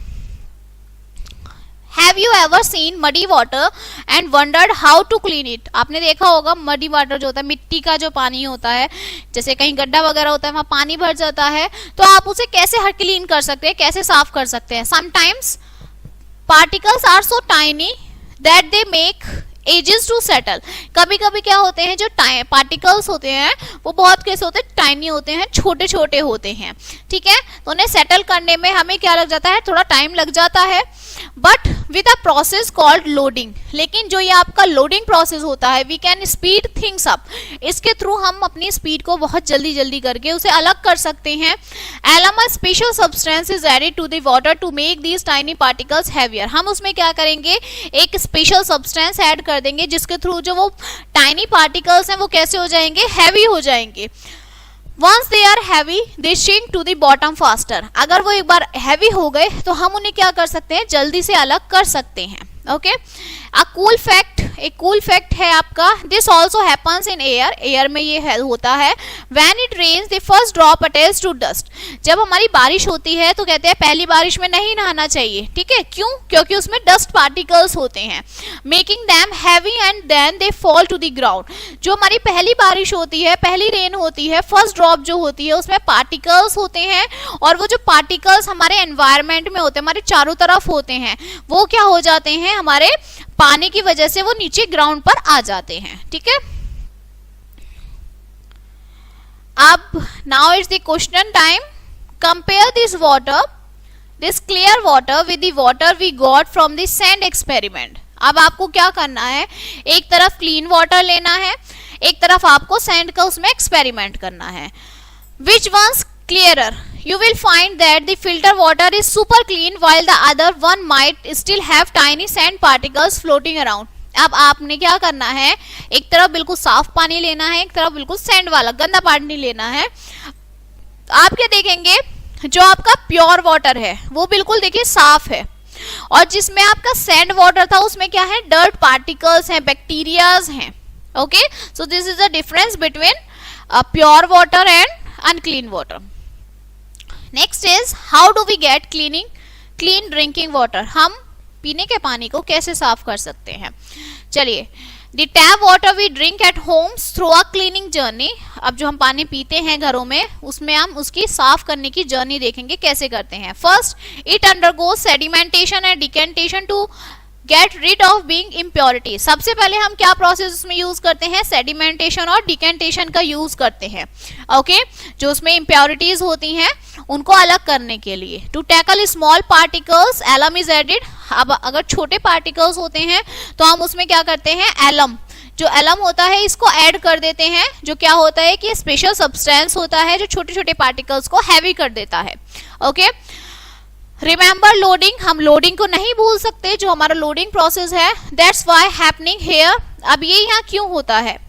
Have you ever seen muddy water and wondered how to clean it? आपने देखा होगा मडी वाटर जो होता है, मिट्टी का जो पानी होता है, जैसे कहीं गड्ढा वगैरह होता है वहां पानी भर जाता है, तो आप उसे कैसे क्लीन कर सकते हैं, कैसे साफ कर सकते हैं। Sometimes particles are so tiny that they make ages to settle. कभी कभी क्या होते हैं, जो पार्टिकल्स होते हैं वो बहुत कैसे होते हैं, टाइनी होते हैं, छोटे छोटे होते हैं, ठीक है। तो उन्हें सेटल करने में हमें क्या लग जाता है, थोड़ा टाइम लग जाता है, but with a process called loading. लेकिन जो ये आपका लोडिंग प्रोसेस होता है, we can speed things up. इसके थ्रू हम अपनी स्पीड को बहुत जल्दी जल्दी करके उसे अलग कर सकते हैं। Alum special substance is added to the water to make these tiny particles heavier. हम उसमें क्या करेंगे, एक स्पेशल सब्सटेंस ऐड कर देंगे जिसके थ्रू जो वो टाइनी पार्टिकल्स हैं वो कैसे हो जाएंगे, हैवी हो जाएंगे। Once they are heavy, they sink to the bottom faster. अगर वो एक बार हैवी हो गए तो हम उन्हें क्या कर सकते हैं, जल्दी से अलग कर सकते हैं, ओके। कूल फैक्ट, एक कूल फैक्ट है आपका, this also happens in air. Air में ये होता है। When it rains the first drop attach to dust. जब हमारी बारिश होती है तो कहते हैं पहली बारिश में नहीं नहाना चाहिए, ठीक है, क्यों, क्योंकि उसमें डस्ट पार्टिकल्स होते हैं, making them heavy and then they fall to the ground. जो हमारी पहली बारिश होती है, पहली रेन होती है, फर्स्ट ड्रॉप जो होती है उसमें पार्टिकल्स होते हैं, और वो जो पार्टिकल्स हमारे एनवायरमेंट में होते हैं, हमारे चारों तरफ होते हैं, वो क्या हो जाते हैं, हमारे पानी की वजह से वो नीचे ग्राउंड पर आ जाते हैं, ठीक है। अब now it's the question time. Compare this water, this clear water with the water we got from the sand experiment. अब आपको क्या करना है, एक तरफ क्लीन वाटर लेना है, एक तरफ आपको सैंड का उसमें एक्सपेरिमेंट करना है। विच once clearer? You will find that the filter water is super clean while the other one might still have tiny sand particles floating around. अब आपने क्या करना है, एक तरफ बिल्कुल साफ पानी लेना है, एक तरफ बिल्कुल सैंड वाला गंदा पानी लेना है। आप क्या देखेंगे, जो आपका प्योर वाटर है वो बिल्कुल देखिए साफ है, और जिसमें आपका सैंड वाटर था उसमें क्या है, डर्ट पार्टिकल्स हैं, बैक्टीरियाज हैं. Okay, so this is the difference between pure water and unclean water. Next is how do we get clean drinking water. हम पीने के पानी को कैसे साफ कर सकते हैं. चलिए, the tap water we drink at homes through a cleaning journey. अब जो हम पानी पीते हैं घरों में, उसमें हम उसकी साफ करने की जर्नी देखेंगे कैसे करते हैं. First, it undergoes sedimentation and decantation to get rid of being impurity. सबसे पहले हम क्या प्रोसेस उसमें यूज करते हैं, सेडिमेंटेशन और डिकेंटेशन का यूज करते हैं. ओके, जो उसमें इम्प्योरिटीज होती हैं उनको अलग करने के लिए. To tackle small particles alum is added. अब अगर छोटे पार्टिकल्स होते हैं तो हम उसमें क्या करते हैं, एलम, जो एलम होता है इसको ऐड कर देते हैं, जो क्या होता है कि स्पेशल सब्सटेंस होता है जो छोटे छोटे पार्टिकल्स को हैवी कर देता है. Okay, remember loading. हम लोडिंग को नहीं भूल सकते, जो हमारा लोडिंग प्रोसेस है. That's why happening here. अब ये यहाँ क्यों होता है.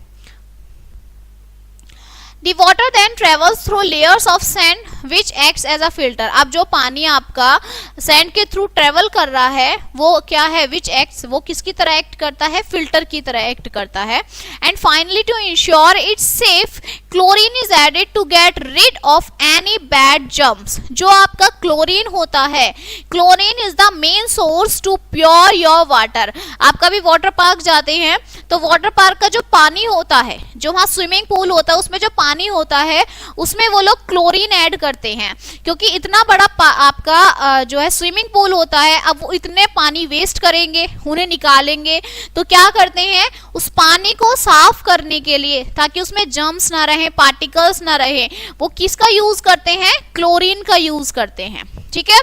The water then travels through layers of sand which acts as a filter. अब जो पानी आपका सैंड के थ्रू ट्रेवल कर रहा है वो क्या है, which acts, वो किसकी तरह एक्ट करता है, फिल्टर की तरह एक्ट करता है. And finally to ensure it's safe, chlorine is added to get rid of any bad germs. जो आपका क्लोरीन होता है, chlorine is the main source to pure your water. आप कभी वाटर पार्क जाते हैं तो वाटर पार्क का जो पानी होता है, जो वहाँ स्विमिंग पूल होता है उसमें जो पानी होता है उसमें वो लोग क्लोरीन ऐड करते हैं, क्योंकि इतना बड़ा आपका जो है स्विमिंग पूल होता है. अब वो इतने पानी वेस्ट करेंगे, उन्हें निकालेंगे, तो क्या करते हैं, उस पानी को साफ करने के लिए, ताकि उसमें जर्म्स ना रहे, पार्टिकल्स ना रहे, वो किसका यूज करते हैं, क्लोरीन का यूज करते हैं. ठीक है,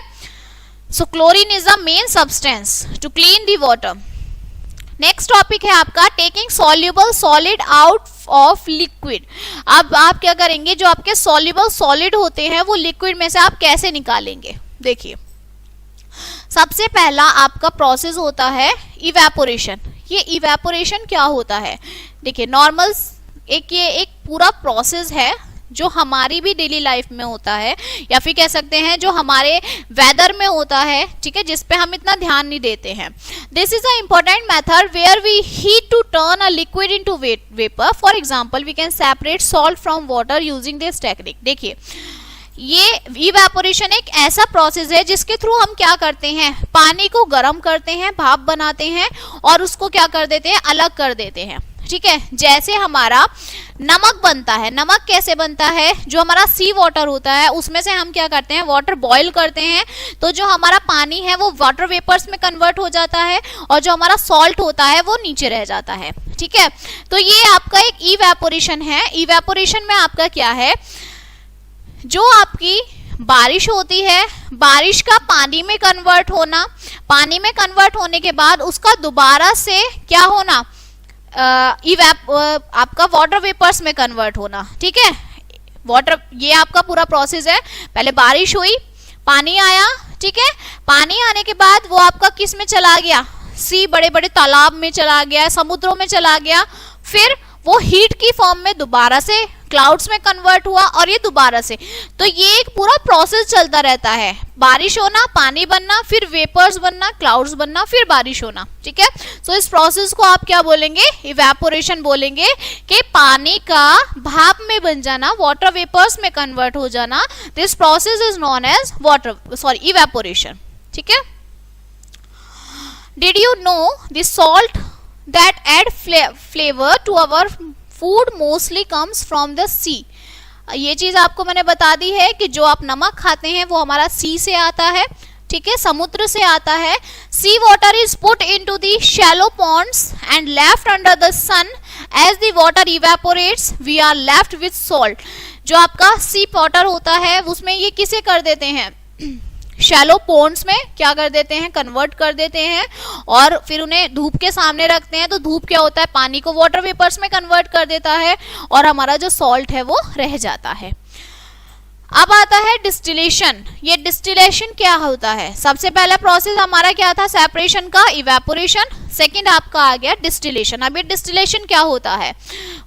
so chlorine is the main substance to clean the water. Next topic है आपका taking soluble solid out of liquid. अब आप क्या करेंगे, जो आपके सॉल्युबल सॉलिड होते हैं वो लिक्विड में से आप कैसे निकालेंगे. देखिए, सबसे पहला आपका प्रोसेस होता है इवेपोरेशन. ये इवेपोरेशन क्या होता है, देखिए नॉर्मल ये एक पूरा प्रोसेस है जो हमारी भी डेली लाइफ में होता है, या फिर कह सकते हैं जो हमारे वेदर में होता है. ठीक है, जिस पे हम इतना ध्यान नहीं देते हैं. This is a important method where we heat to turn a liquid into vapour. For example we can separate salt from water using this technique. देखिए, ये इवेपोरेशन एक ऐसा प्रोसेस है जिसके थ्रू हम क्या करते हैं, पानी को गर्म करते हैं, भाप बनाते हैं और उसको क्या कर देते हैं, अलग कर देते हैं. ठीक है, जैसे हमारा नमक बनता है. नमक कैसे बनता है, जो हमारा सी वाटर होता है उसमें से हम क्या करते हैं, वाटर बॉईल करते हैं, तो जो हमारा पानी है वो वाटर वेपर्स में कन्वर्ट हो जाता है, और जो हमारा सॉल्ट होता है वो नीचे रह जाता है. ठीक है, तो ये आपका एक इवेपोरेशन है. इवेपोरेशन में आपका क्या है, जो आपकी बारिश होती है, बारिश का पानी में कन्वर्ट होना, पानी में कन्वर्ट होने के बाद उसका दोबारा से क्या होना, आपका वाटर वेपर्स में कन्वर्ट होना. ठीक है, वाटर, ये आपका पूरा प्रोसेस है. पहले बारिश हुई, पानी आया. ठीक है, पानी आने के बाद वो आपका किस में चला गया, सी, बड़े बड़े तालाब में चला गया, समुद्रों में चला गया, फिर वो हीट की फॉर्म में दोबारा से क्लाउड्स में कन्वर्ट हुआ, और ये दोबारा से. तो ये एक पूरा प्रोसेस चलता रहता है, बारिश होना, पानी बनना, फिर वेपर्स बनना, क्लाउड्स बनना, फिर बारिश होना. ठीक है, सो इस प्रोसेस को आप क्या बोलेंगे, इवेपोरेशन बोलेंगे, कि पानी का भाप में बन जाना, वाटर वेपर्स में कन्वर्ट हो जाना. This process is known as evaporation. ठीक है, did you know the salt that add flavor to our food mostly comes from the sea. ये चीज आपको मैंने बता दी है कि जो आप नमक खाते हैं वो हमारा सी से आता है. ठीक है, समुद्र से आता है. Sea water is put into the shallow ponds and left under the sun. As the water evaporates we are left with salt. जो आपका सी वाटर होता है उसमें ये किसे कर देते हैं, शैलो पॉन्ड्स में क्या कर देते हैं, कन्वर्ट कर देते हैं, और फिर उन्हें धूप के सामने रखते हैं. तो धूप क्या होता है, पानी को वाटर वेपर्स में कन्वर्ट कर देता है, और हमारा जो सॉल्ट है वो रह जाता है. अब आता है डिस्टिलेशन. ये डिस्टिलेशन क्या होता है, सबसे पहला प्रोसेस हमारा क्या था, सेपरेशन का, इवेपोरेशन. सेकेंड आपका आ गया डिस्टिलेशन। अब ये डिस्टिलेशन क्या होता है?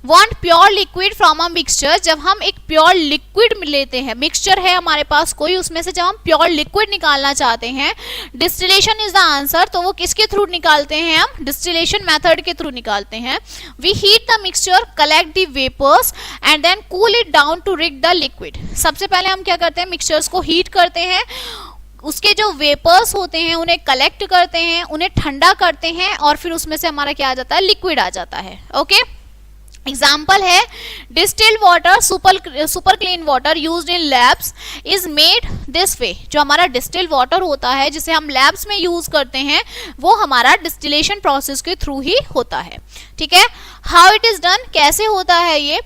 Want pure liquid from a mixture, जब हम एक प्योर लिक्विड लेते हैं, मिक्सचर है हमारे पास कोई, उसमें से जब हम प्योर लिक्विड निकालना चाहते हैं, डिस्टिलेशन इज द आंसर। तो वो किसके थ्रू निकालते हैं? हम डिस्टिलेशन मेथड के थ्रू निकालते हैं। We heat the mixture, collect the vapours and then cool it down to reach the liquid. सबसे पहले हम क्या करते हैं? मिक्सचर्स को हीट करते हैं, उसके जो वेपर्स होते हैं उन्हें कलेक्ट करते हैं, उन्हें ठंडा करते हैं और फिर उसमें से हमारा क्या आ जाता है? लिक्विड आ जाता है। ओके, एग्जाम्पल है distilled water, super clean water used in labs is made this way. जो हमारा डिस्टिल्ड वाटर होता है जिसे हम लैब्स में यूज करते हैं, वो हमारा डिस्टिलेशन प्रोसेस के थ्रू ही होता है। ठीक है, हाउ इट इज डन, कैसे होता है ये?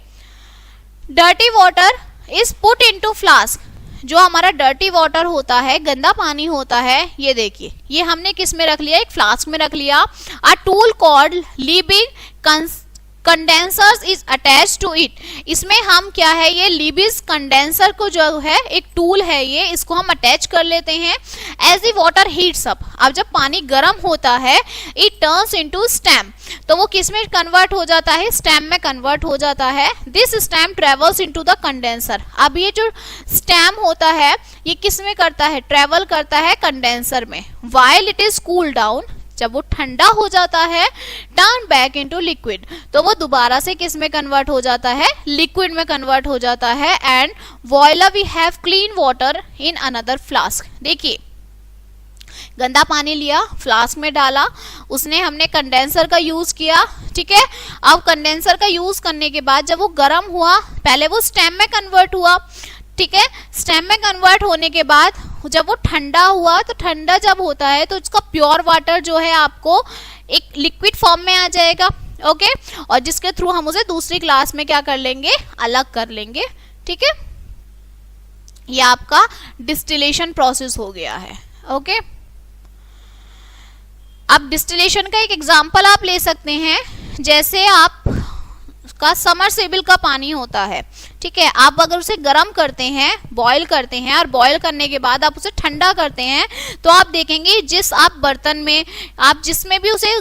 Dirty water is put into flask. जो हमारा डर्टी वाटर होता है, गंदा पानी होता है, ये देखिए, ये हमने किस में रख लिया? एक फ्लास्क में रख लिया। A tool called Liebig condensers is attach to it. इसमें हम क्या है, ये लीबिस कंडेंसर को जो है एक टूल है ये, इसको हम अटैच कर लेते हैं। As the water heats up, अब जब पानी गर्म होता है, इट टर्न्स इनटू स्टेम। तो वो किस में कन्वर्ट हो जाता है? स्टेम में कन्वर्ट हो जाता है। This stem travels into the condenser. अब ये जो स्टेम होता है ये किस में करता है? ट्रेवल करता है कंडेंसर में। While it is cool down, जब वो ठंडा हो जाता है, टर्न बैक इनटू लिक्विड, तो वो दोबारा से किस में कन्वर्ट हो जाता है? लिक्विड में कन्वर्ट हो जाता है। And voila we have clean water in another flask. देखिए, गंदा पानी लिया, फ्लास्क में डाला, उसने हमने कंडेंसर का यूज किया। ठीक है, अब कंडेंसर का यूज करने के बाद जब वो गर्म हुआ, पहले वो स्टेम में कन्वर्ट हुआ। ठीक है, स्टेम में कन्वर्ट होने के बाद जब वो ठंडा हुआ, तो ठंडा जब होता है तो इसका प्योर वाटर जो है आपको एक लिक्विड फॉर्म में आ जाएगा। ओके, और जिसके थ्रू हम उसे दूसरी क्लास में क्या कर लेंगे? अलग कर लेंगे। ठीक है, ये आपका डिस्टिलेशन प्रोसेस हो गया है। ओके, अब डिस्टिलेशन का एक एग्जांपल आप ले सकते हैं, जैसे आप का समरसेबल का पानी होता है। ठीक है, आप अगर उसे गर्म करते हैं, बॉईल करते हैं, और बॉईल करने के बाद आप उसे ठंडा करते हैं, तो आप देखेंगे जिस आप बर्तन में, आप जिसमें भी उसे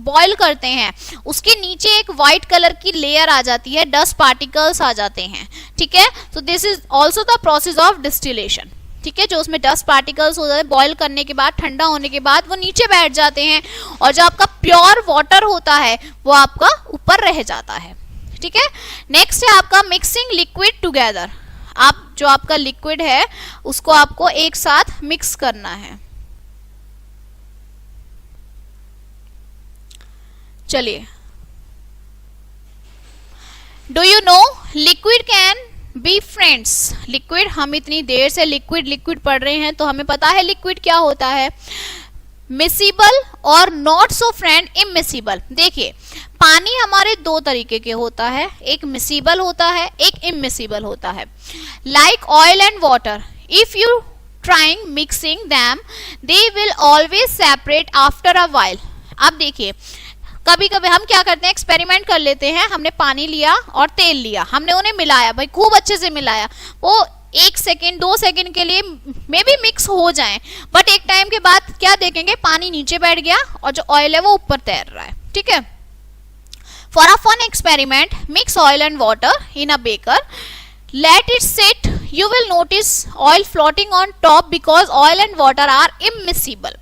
बॉईल करते हैं, उसके नीचे एक व्हाइट कलर की लेयर आ जाती है, डस्ट पार्टिकल्स आ जाते हैं। ठीक है, तो this is also the process of distillation. ठीक है, जो उसमें डस्ट पार्टिकल्स हो जाते हैं, बॉईल करने के बाद, ठंडा होने के बाद वो नीचे बैठ जाते हैं, और जो आपका प्योर वाटर होता है वो आपका ऊपर रह जाता है। ठीक है, नेक्स्ट है आपका मिक्सिंग लिक्विड टुगेदर। आप जो आपका लिक्विड है उसको आपको एक साथ मिक्स करना है। चलिए, do you no liquid can be friends. Liquid, हम इतनी देर से लिक्विड पढ़ रहे हैं तो हमें पता है लिक्विड क्या होता है। मिसिबल और नॉट सो फ्रेंड इमिसिबल। देखिए, पानी हमारे दो तरीके के होता है, एक मिसिबल होता है, एक इमिसिबल होता है। Like oil and water, if you trying mixing them they will always separate after a while. अब देखिए, कभी कभी हम क्या करते हैं, एक्सपेरिमेंट कर लेते हैं। हमने पानी लिया और तेल लिया, हमने उन्हें मिलाया, भाई खूब अच्छे से मिलाया, वो 1 सेकेंड 2 सेकेंड के लिए मे भी मिक्स हो जाएं, बट एक टाइम के बाद क्या देखेंगे, पानी नीचे बैठ गया और जो ऑयल है वो ऊपर तैर रहा है। ठीक है, for a fun experiment mix oil and water in a beaker, let it set, you will notice oil floating on top because oil and water are immiscible.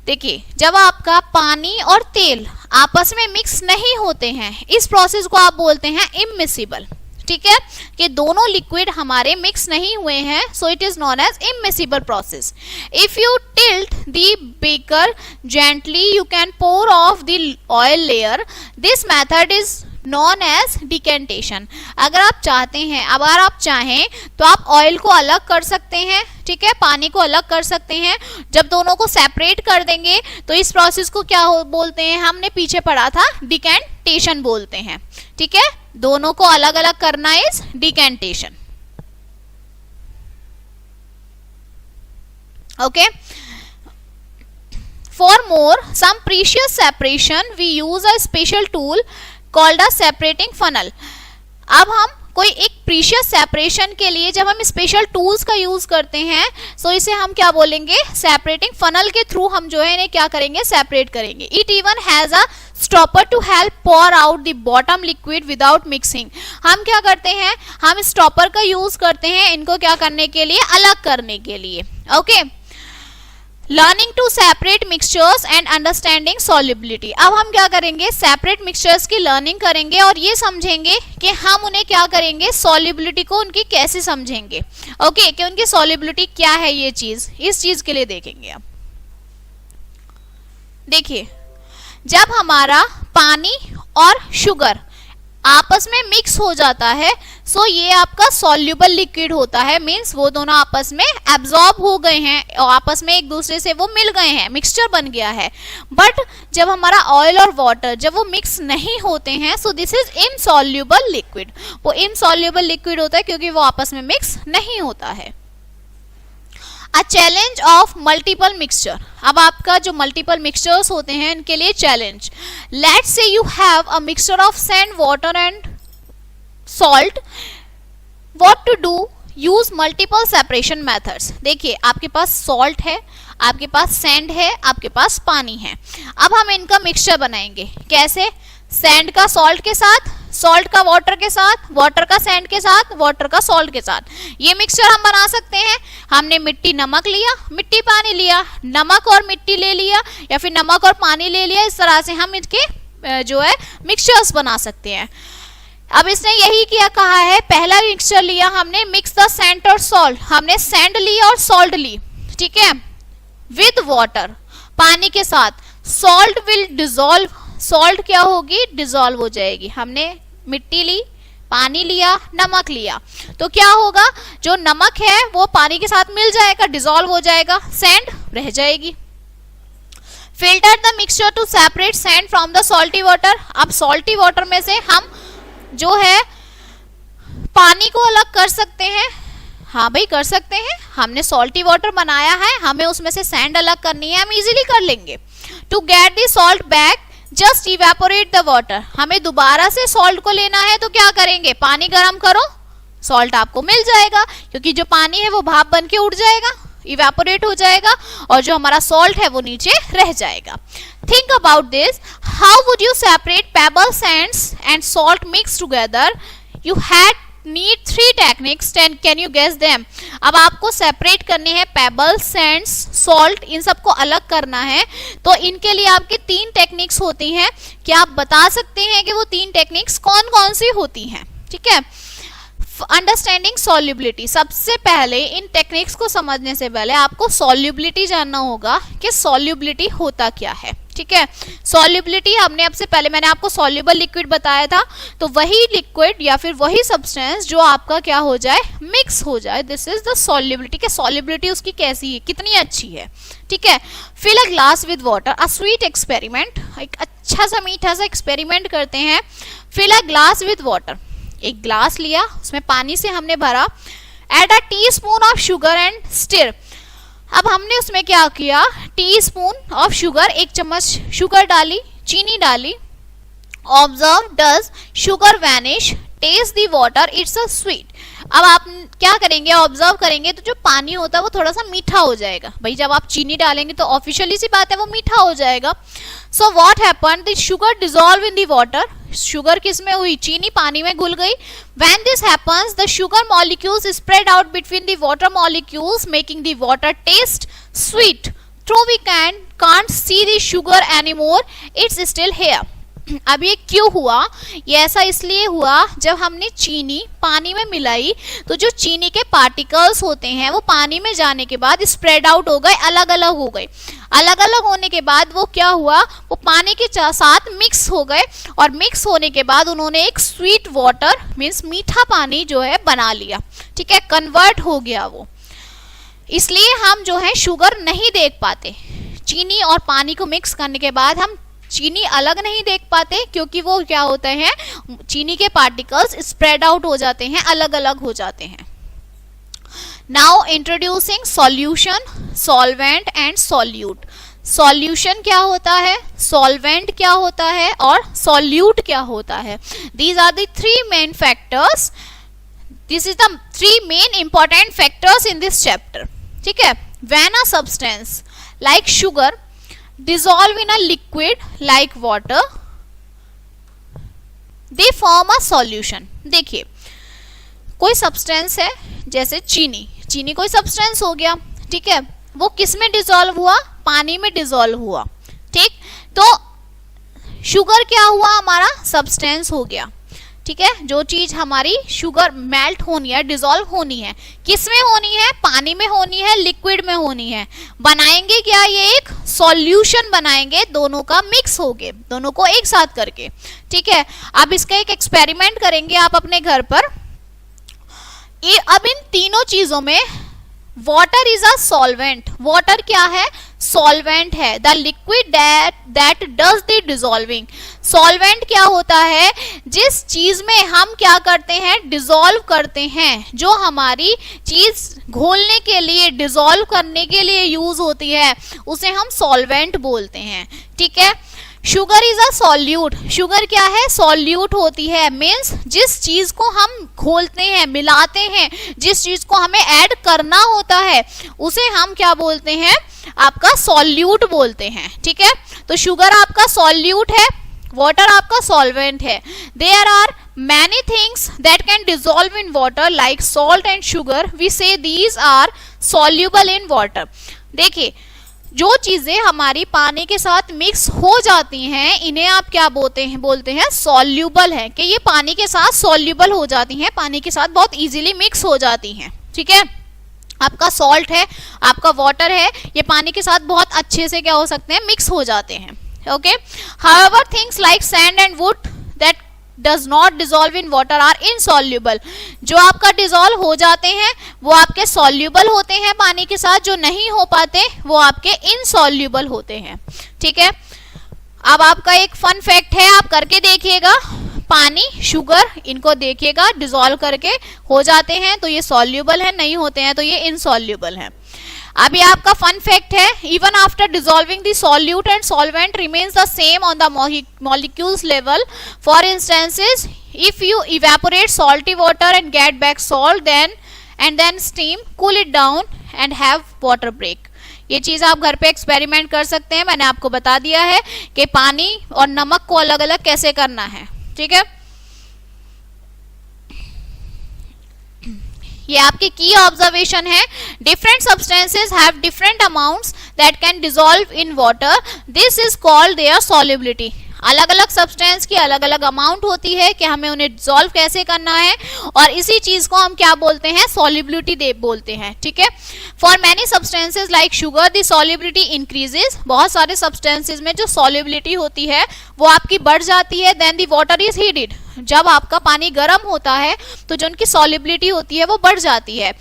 देखिए, जब आपका पानी और तेल आपस में मिक्स नहीं होते हैं, इस प्रोसेस को आप बोलते हैं इमिसिबल। ठीक है, कि दोनों लिक्विड हमारे मिक्स नहीं हुए हैं, so it is known as immiscible process. If you tilt the beaker gently you can pour off the oil layer, this method is known as decantation. अगर आप चाहते हैं, अगर आप चाहें तो आप ऑयल को अलग कर सकते हैं, ठीक है, पानी को अलग कर सकते हैं। जब दोनों को सेपरेट कर देंगे तो इस प्रोसेस को क्या बोलते हैं, हमने पीछे पढ़ा था, डिकेंटेशन बोलते हैं। ठीक है, दोनों को अलग अलग करना is decantation. Okay, for more some precious separation we use a special tool called a separating funnel। अब हम कोई एक प्रीशियस सेपरेशन के लिए जब हम स्पेशल टूल्स का यूज करते हैं, सो इसे हम क्या बोलेंगे, सेपरेटिंग फनल के थ्रू हम जो है इन्हें क्या करेंगे, सेपरेट करेंगे. It even has a stopper to help pour out the bottom liquid without mixing. हम क्या करते हैं, हम स्टॉपर का यूज करते हैं इनको क्या करने के लिए, अलग करने के लिए. Okay, learning to separate mixtures and understanding solubility. अब हम क्या करेंगे, सेपरेट मिक्सचर्स की लर्निंग करेंगे और ये समझेंगे कि हम उन्हें क्या करेंगे, सॉल्युबिलिटी को उनकी कैसे समझेंगे. ओके, कि उनकी सॉल्युबिलिटी क्या है, ये चीज, इस चीज के लिए देखेंगे. अब देखिए, जब हमारा पानी और शुगर आपस में मिक्स हो जाता है, सो ये आपका सॉल्युबल लिक्विड होता है. मींस वो दोनों आपस में एब्जॉर्ब हो गए हैं और आपस में एक दूसरे से वो मिल गए हैं, मिक्सचर बन गया है. बट जब हमारा ऑयल और वाटर जब वो मिक्स नहीं होते हैं, so this is insoluble liquid. वो इनसॉल्युबल लिक्विड होता है क्योंकि वो आपस में मिक्स नहीं होता है. A challenge of multiple mixture. अब आपका जो मल्टीपल मिक्सचर्स होते हैं इनके लिए challenge. Let's say you have a mixture of sand, water and salt. What to do, use multiple separation methods. देखिए, आपके पास सॉल्ट है, आपके पास सैंड है, आपके पास पानी है. अब हम इनका मिक्सचर बनाएंगे. कैसे, सैंड का सॉल्ट के साथ, सॉल्ट का वाटर के साथ, वाटर का सैंड के साथ, वाटर का सॉल्ट के साथ. ये मिक्सचर हम बना सकते हैं. हमने मिट्टी नमक लिया, मिट्टी पानी लिया, नमक और मिट्टी ले लिया, या फिर नमक और पानी ले लिया. इस तरह से हम इसके जो है मिक्सचर्स बना सकते हैं. अब इसने यही किया, कहा है पहला मिक्सचर लिया हमने, मिक्स द सैंड और सॉल्ट. हमने सैंड लिया और सॉल्ट ली, ठीक है, विद वाटर, पानी के साथ. सॉल्ट विल डिजोल्व, सॉल्ट क्या होगी, डिजोल्व हो जाएगी. हमने मिट्टी ली, पानी लिया, नमक लिया, तो क्या होगा, जो नमक है वो पानी के साथ मिल जाएगा, डिजोल्व हो जाएगा, सैंड रह जाएगी. Filter the mixture to separate sand from the salty water. अब सॉल्टी वाटर में से हम जो है पानी को अलग कर सकते हैं. हाँ भाई, कर सकते हैं. हमने सॉल्टी वाटर बनाया है, हमें उसमें से सैंड अलग करनी है, हम इजीली कर लेंगे. To get the salt back, just evaporate the water. हमें दोबारा से सॉल्ट को लेना है तो क्या करेंगे, पानी गर्म करो, सॉल्ट आपको मिल जाएगा, क्योंकि जो पानी है वो भाप बन के उड़ जाएगा, इवेपोरेट हो जाएगा, और जो हमारा सॉल्ट है वो नीचे रह जाएगा. Think about this, how would you separate pebble sands and salt mix together. You had need 3 techniques, can you guess them. अब आपको सेपरेट करने हैं पेबल, सैंड्स, सॉल्ट, इन सबको अलग करना है, तो इनके लिए आपकी 3 टेक्निक्स होती हैं. क्या आप बता सकते हैं कि वो 3 टेक्निक्स कौन कौन सी होती हैं, ठीक है. Understanding solubility. सबसे पहले इन टेक्निक्स को समझने से पहले आपको सॉल्युबिलिटी जानना होगा कि सॉल्युबिलिटी होता क्या है, ठीक है. सॉल्युबिलिटी हमने अब से पहले, मैंने आपको सॉल्युबल लिक्विड बताया था, तो वही लिक्विड या फिर वही सब्सटेंस जो आपका क्या हो जाए, मिक्स हो जाए, दिस इज द सॉल्युबिलिटी. के सॉल्युबिलिटी उसकी कैसी है, कितनी अच्छी है, ठीक है. Fill a glass with water, a sweet experiment. एक अच्छा सा मीठा सा एक्सपेरिमेंट करते हैं. Fill a glass with water. एक ग्लास लिया, उसमें पानी से हमने भरा. Add a teaspoon of sugar and stir. अब हमने उसमें क्या किया, टीस्पून ऑफ शुगर, 1 चम्मच शुगर डाली, चीनी डाली. Observe, does sugar vanish, taste the water, it's a sweet. अब आप क्या करेंगे, ऑब्जर्व करेंगे तो जो पानी होता है वो थोड़ा सा मीठा हो जाएगा. भाई जब आप चीनी डालेंगे तो ऑफिशियली सी बात है वो मीठा हो जाएगा. So what happened, the sugar dissolve in the water. Sugar किस में हुई, चीनी पानी में घुल गई. When this happens, the sugar molecules spread out between the water molecules, making the water taste sweet. Though we can't see the sugar anymore, it's still here. अब ये क्यों हुआ, ये ऐसा इसलिए हुआ, जब हमने चीनी पानी में मिलाई तो जो चीनी के पार्टिकल्स होते हैं वो पानी में जाने के बाद स्प्रेड आउट हो गए, अलग अलग हो गए. अलग अलग होने के बाद वो क्या हुआ, वो पानी के साथ मिक्स हो गए, और मिक्स होने के बाद उन्होंने एक स्वीट वाटर मीन्स मीठा पानी जो है बना लिया, ठीक है, कन्वर्ट हो गया वो. इसलिए हम जो है शुगर नहीं देख पाते. चीनी और पानी को मिक्स करने के बाद हम चीनी अलग नहीं देख पाते, क्योंकि वो क्या होते हैं, चीनी के पार्टिकल्स स्प्रेड आउट हो जाते हैं, अलग अलग हो जाते हैं. Now introducing solution, solvent and solute. Solution क्या होता है, सॉल्वेंट क्या होता है, और सॉल्यूट क्या होता है. These are the 3 main factors this is the 3 main important factors in this chapter, ठीक है। When a substance like sugar dissolve in a liquid like water they form a solution. देखिए कोई सब्सटेंस है जैसे चीनी, चीनी कोई सब्सटेंस हो गया, ठीक है, वो किस में डिसॉल्व हुआ, पानी में डिसॉल्व हुआ, ठीक। तो शुगर क्या हुआ, हमारा सब्सटेंस हो गया, ठीक है। जो चीज हमारी शुगर मेल्ट होनी है, डिसॉल्व होनी है, किस में होनी है, पानी में होनी है, लिक्विड में होनी है, बनाएंगे क्या, ये एक सॉल्यूशन बनाएंगे, दोनों का मिक्स होगे, दोनों को एक साथ करके, ठीक है। अब इसका एक एक्सपेरिमेंट करेंगे आप अपने घर पर। अब इन तीनों चीजों में water is a solvent, water क्या है, सॉल्वेंट है। The liquid that does the dissolving, solvent क्या होता है, जिस चीज में हम क्या करते हैं, डिसॉल्व करते हैं, जो हमारी चीज घोलने के लिए, डिसॉल्व करने के लिए यूज होती है, उसे हम सॉल्वेंट बोलते हैं, ठीक है। Sugar is a solute, sugar क्या है, सॉल्यूट होती है, मीन्स जिस चीज को हम घोलते हैं, मिलाते हैं, जिस चीज को हमें ऐड करना होता है, उसे हम क्या बोलते हैं, आपका सॉल्यूट बोलते हैं, ठीक है। तो शुगर आपका सॉल्यूट है, वाटर आपका सॉल्वेंट है। There are many things that can dissolve in water like salt and sugar, we say these are soluble in water. देखिए जो चीजें हमारी पानी के साथ मिक्स हो जाती हैं, इन्हें आप क्या बोलते हैं सॉल्यूबल है, कि ये पानी के साथ सॉल्यूबल हो जाती हैं, पानी के साथ बहुत इजीली मिक्स हो जाती हैं, ठीक है। आपका सॉल्ट है, आपका वाटर है, ये पानी के साथ बहुत अच्छे से क्या हो सकते हैं, मिक्स हो जाते हैं, okay. However things like sand and wood that does not dissolve in water are insoluble, जो आपका डिसॉल्व हो जाते हैं वो आपके सॉल्यूबल होते हैं पानी के साथ, जो नहीं हो पाते वो आपके इनसॉल्यूबल होते हैं, ठीक है। अब आपका एक फन फैक्ट है, आप करके देखिएगा, पानी, शुगर, इनको देखिएगा, डिसॉल्व करके हो जाते हैं तो ये सॉल्यूबल है, नहीं होते हैं तो ये इनसॉल्यूबल है। अभी आपका फन फैक्ट है, even after dissolving the solute and solvent remains the same on the molecules level. For instances, if you evaporate salty water and get back salt then steam, cool it down and have water break. ये चीज आप घर पे एक्सपेरिमेंट कर सकते हैं, मैंने आपको बता दिया है कि पानी और नमक को अलग अलग कैसे करना है, ठीक है। ये आपकी की ऑब्जर्वेशन है, different substances have different amounts that can dissolve in water, this is called their solubility. अलग अलग सब्सटेंस की अलग अलग अमाउंट होती है कि हमें उन्हें डिसॉल्व कैसे करना है, और इसी चीज को हम क्या बोलते हैं, सॉल्युबिलिटी बोलते हैं, ठीक है। For many substances like sugar the solubility increases, बहुत सारे सब्सटेंसेस में जो सॉल्युबिलिटी होती है वो आपकी बढ़ जाती है। Then the water is heated, जब आपका पानी गर्म होता है तो जो उनकी सॉल्युबिलिटी होती है वो बढ़ जाती है।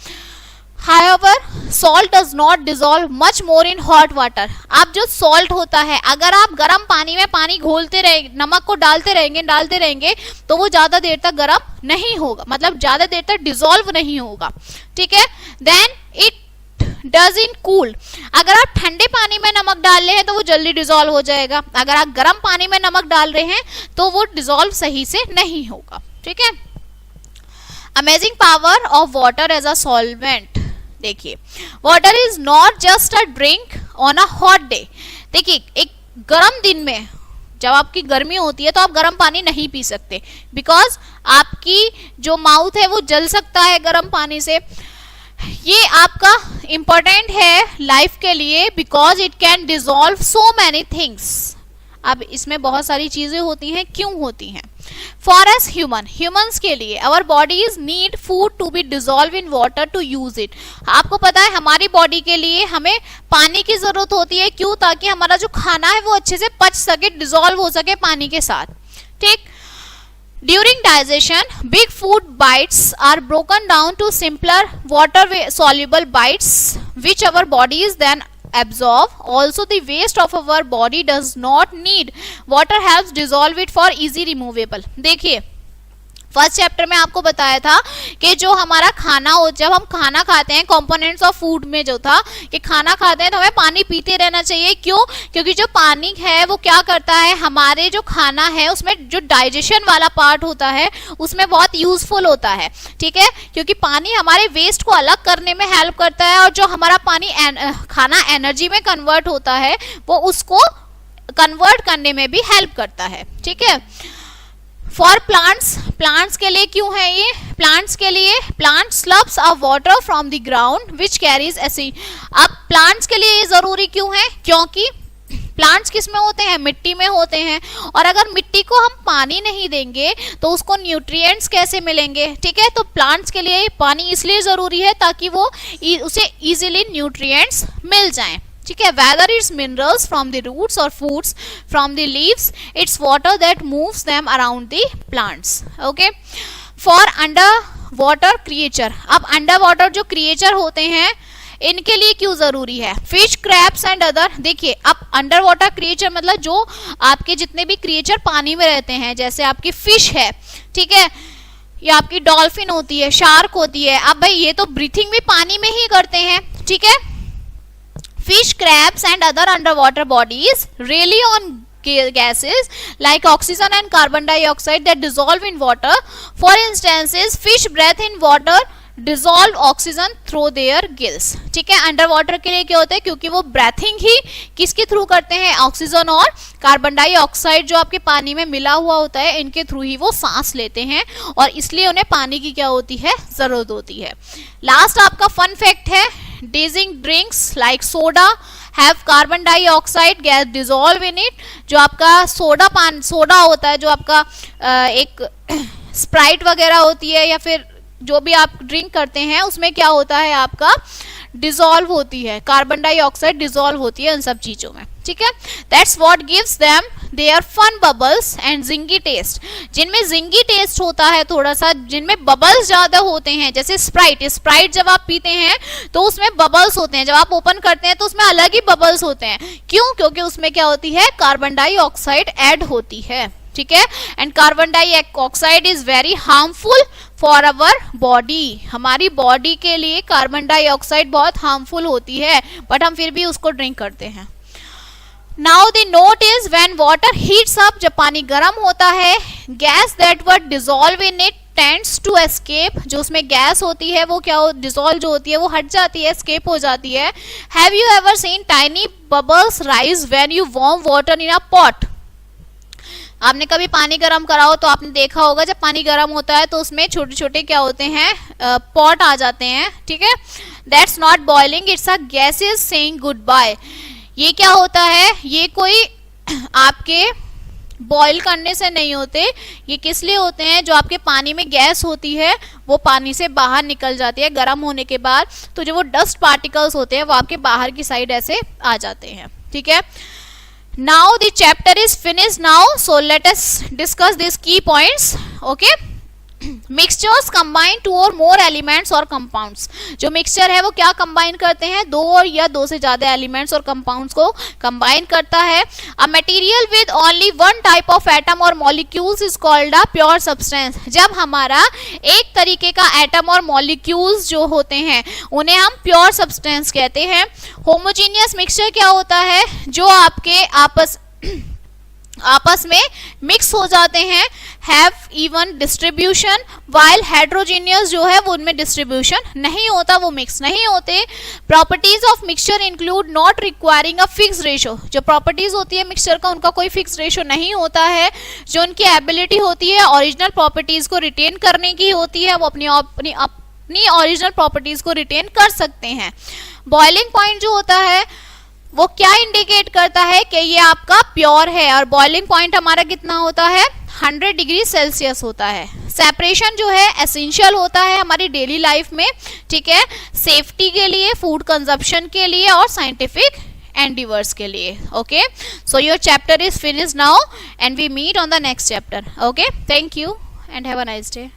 However, salt does not dissolve much more in hot water. अब जो salt होता है, अगर आप गर्म पानी में पानी घोलते रहेंगे, नमक को डालते रहेंगे तो वो ज्यादा देर तक गर्म नहीं होगा, मतलब ज्यादा देर तक डिसॉल्व नहीं होगा, ठीक है। Then it does in cool, अगर आप ठंडे पानी में नमक डाल रहे हैं तो वो जल्दी डिसॉल्व हो जाएगा, अगर आप गर्म पानी में नमक डाल रहे हैं तो वो डिसॉल्व सही से नहीं होगा, ठीक है। Amazing power of water as a solvent. देखिए water is not just a drink on a hot day. देखिए एक गर्म दिन में जब आपकी गर्मी होती है तो आप गर्म पानी नहीं पी सकते, बिकॉज आपकी जो माउथ है वो जल सकता है गर्म पानी से। ये आपका इंपॉर्टेंट है लाइफ के लिए, because it can dissolve so many things. अब इसमें बहुत सारी चीजें होती हैं, क्यों होती हैं? फॉर एस ह्यूमंस के लिए our bodies need food to be dissolve in water to use it. आपको पता है हमारी बॉडी के लिए हमें पानी की जरूरत होती है, क्यों? ताकि हमारा जो खाना है वो अच्छे से पच सके, डिसॉल्व हो सके पानी के साथ, ठीक। During digestion, big food bites are broken down to simpler water-soluble bites, which our bodies then absorb. Also, the waste of our body does not need water, helps dissolve it for easy removable. देखिए, फर्स्ट चैप्टर में आपको बताया था कि जो हमारा खाना हो, जब हम खाना खाते हैं, कंपोनेंट्स ऑफ फूड में जो था कि खाना खाते हैं तो हमें पानी पीते रहना चाहिए। क्यों? क्योंकि जो पानी है वो क्या करता है, हमारे जो खाना है उसमें जो डाइजेशन वाला पार्ट होता है उसमें बहुत यूजफुल होता है, ठीक है, क्योंकि पानी हमारे वेस्ट को अलग करने में हेल्प करता है और जो हमारा पानी खाना एनर्जी में कन्वर्ट होता है वो उसको कन्वर्ट करने में भी हेल्प करता है, ठीक है। फॉर प्लांट्स के लिए क्यों है ये? प्लांट्स के लिए, plant slurps a water from the ground which carries acid. अब प्लांट्स के लिए ये जरूरी क्यों है? क्योंकि प्लांट्स किस में होते हैं? मिट्टी में होते हैं, और अगर मिट्टी को हम पानी नहीं देंगे तो उसको न्यूट्रिएंट्स कैसे मिलेंगे, ठीक है। तो प्लांट्स के लिए पानी इसलिए जरूरी है ताकि वो उसे इजीली न्यूट्रिएंट्स मिल जाएं, ठीक है। Whether it's minerals from the roots or foods from the leaves, it's water that moves them around the plants, okay. For under water creature, अब अंडर वाटर जो क्रिएचर होते हैं इनके लिए क्यों जरूरी है? Fish, crabs and other. देखिए, अब अंडर वाटर क्रिएचर मतलब जो आपके जितने भी क्रिएचर पानी में रहते हैं, जैसे आपकी फिश है, ठीक है, या आपकी डॉल्फिन होती है, शार्क होती है। अब भाई ये तो ब्रीथिंग भी पानी में ही करते हैं, ठीक है। Fish, crabs and other underwater bodies rely on gases like oxygen and carbon dioxide that dissolve in water. For instance, fish breathe in water, dissolve oxygen through their gills, ठीक है। अंडर वाटर के लिए क्या होता है? क्योंकि वो ब्रेथिंग ही किसके थ्रू करते हैं? ऑक्सीजन और कार्बन डाइऑक्साइड जो आपके पानी में मिला हुआ होता है, इनके थ्रू ही वो सांस लेते हैं और इसलिए उन्हें पानी की क्या होती है? जरूरत होती है। लास्ट आपका फन फैक्ट है, dazing drinks like soda have carbon dioxide gas dissolve in it. जो आपका सोडा होता है, जो आपका एक स्प्राइट वगैरह होती है या फिर जो भी आप ड्रिंक करते हैं उसमें क्या होता है? आपका डिजोल्व होती है, कार्बन डाइऑक्साइड डिजोल्व होती है उन सब चीजों में, ठीक है। That's what gives them their fun bubbles and zingy taste. जिनमें जिंगी टेस्ट होता है थोड़ा सा, जिनमें बबल्स ज्यादा होते हैं, जैसे स्प्राइट जब आप पीते हैं तो उसमें बबल्स होते हैं, जब आप ओपन करते हैं तो उसमें अलग ही बबल्स होते हैं। क्यों? क्योंकि उसमें क्या होती है? कार्बन डाइऑक्साइड ऐड होती है, ठीक है। And carbon dioxide is very harmful for our body. हमारी बॉडी के लिए कार्बन डाइऑक्साइड बहुत हार्मफुल होती है, बट हम फिर भी उसको ड्रिंक करते हैं। Now the note is when water heats up, जब पानी गर्म होता है, gas that were dissolve in it tends to escape. जो उसमें गैस होती है वो क्या डिसॉल्व जो होती है वो हट जाती है, एस्केप हो जाती है। Have you ever seen tiny bubbles rise when you warm water in a pot? आपने कभी पानी गर्म करा हो तो आपने देखा होगा जब पानी गर्म होता है तो उसमें छोटे छोटे क्या होते हैं? पॉट आ जाते हैं, ठीक है। That's not boiling, it's a gases saying goodbye. ये क्या होता है? ये कोई आपके बॉईल करने से नहीं होते, ये किस लिए होते हैं? जो आपके पानी में गैस होती है वो पानी से बाहर निकल जाती है गर्म होने के बाद, तो जो वो डस्ट पार्टिकल्स होते हैं वो आपके बाहर की साइड ऐसे आ जाते हैं, ठीक है। Now the chapter is finished now, so let us discuss these key points, okay. Mixtures combine two or more elements or compounds. जो मिक्सचर है वो क्या कंबाइन करते हैं? दो और या दो से ज्यादा एलिमेंट्स और कंपाउंड्स को कंबाइन करता है। A material with only one type of atom or molecules is called a pure substance. जब हमारा एक तरीके का एटम और मॉलिक्यूल्स जो होते हैं उन्हें हम प्योर सब्सटेंस कहते हैं। होमोजीनियस मिक्सचर क्या होता है? जो आपके आपस में मिक्स हो जाते हैं, have even distribution, while heterogeneous जो है वो उनमें डिस्ट्रीब्यूशन नहीं होता, वो मिक्स नहीं होते। Properties of mixture include not requiring a fix ratio. जो प्रॉपर्टीज होती है मिक्सचर का उनका कोई फिक्स रेशो नहीं होता है। जो उनकी एबिलिटी होती है ओरिजिनल प्रॉपर्टीज को रिटेन करने की होती है, वो अपनी ओरिजिनल प्रॉपर्टीज को रिटेन कर सकते हैं। बॉइलिंग पॉइंट जो होता है वो क्या इंडिकेट करता है कि ये आपका प्योर है, और बॉइलिंग पॉइंट हमारा कितना होता है? 100 डिग्री सेल्सियस होता है। सेपरेशन जो है एसेंशियल होता है हमारी डेली लाइफ में, ठीक है, सेफ्टी के लिए, फूड कंजप्शन के लिए और साइंटिफिक एंडिवर्स के लिए, okay. So your chapter is finished now and we meet on the next chapter, okay. Thank you and have a nice day.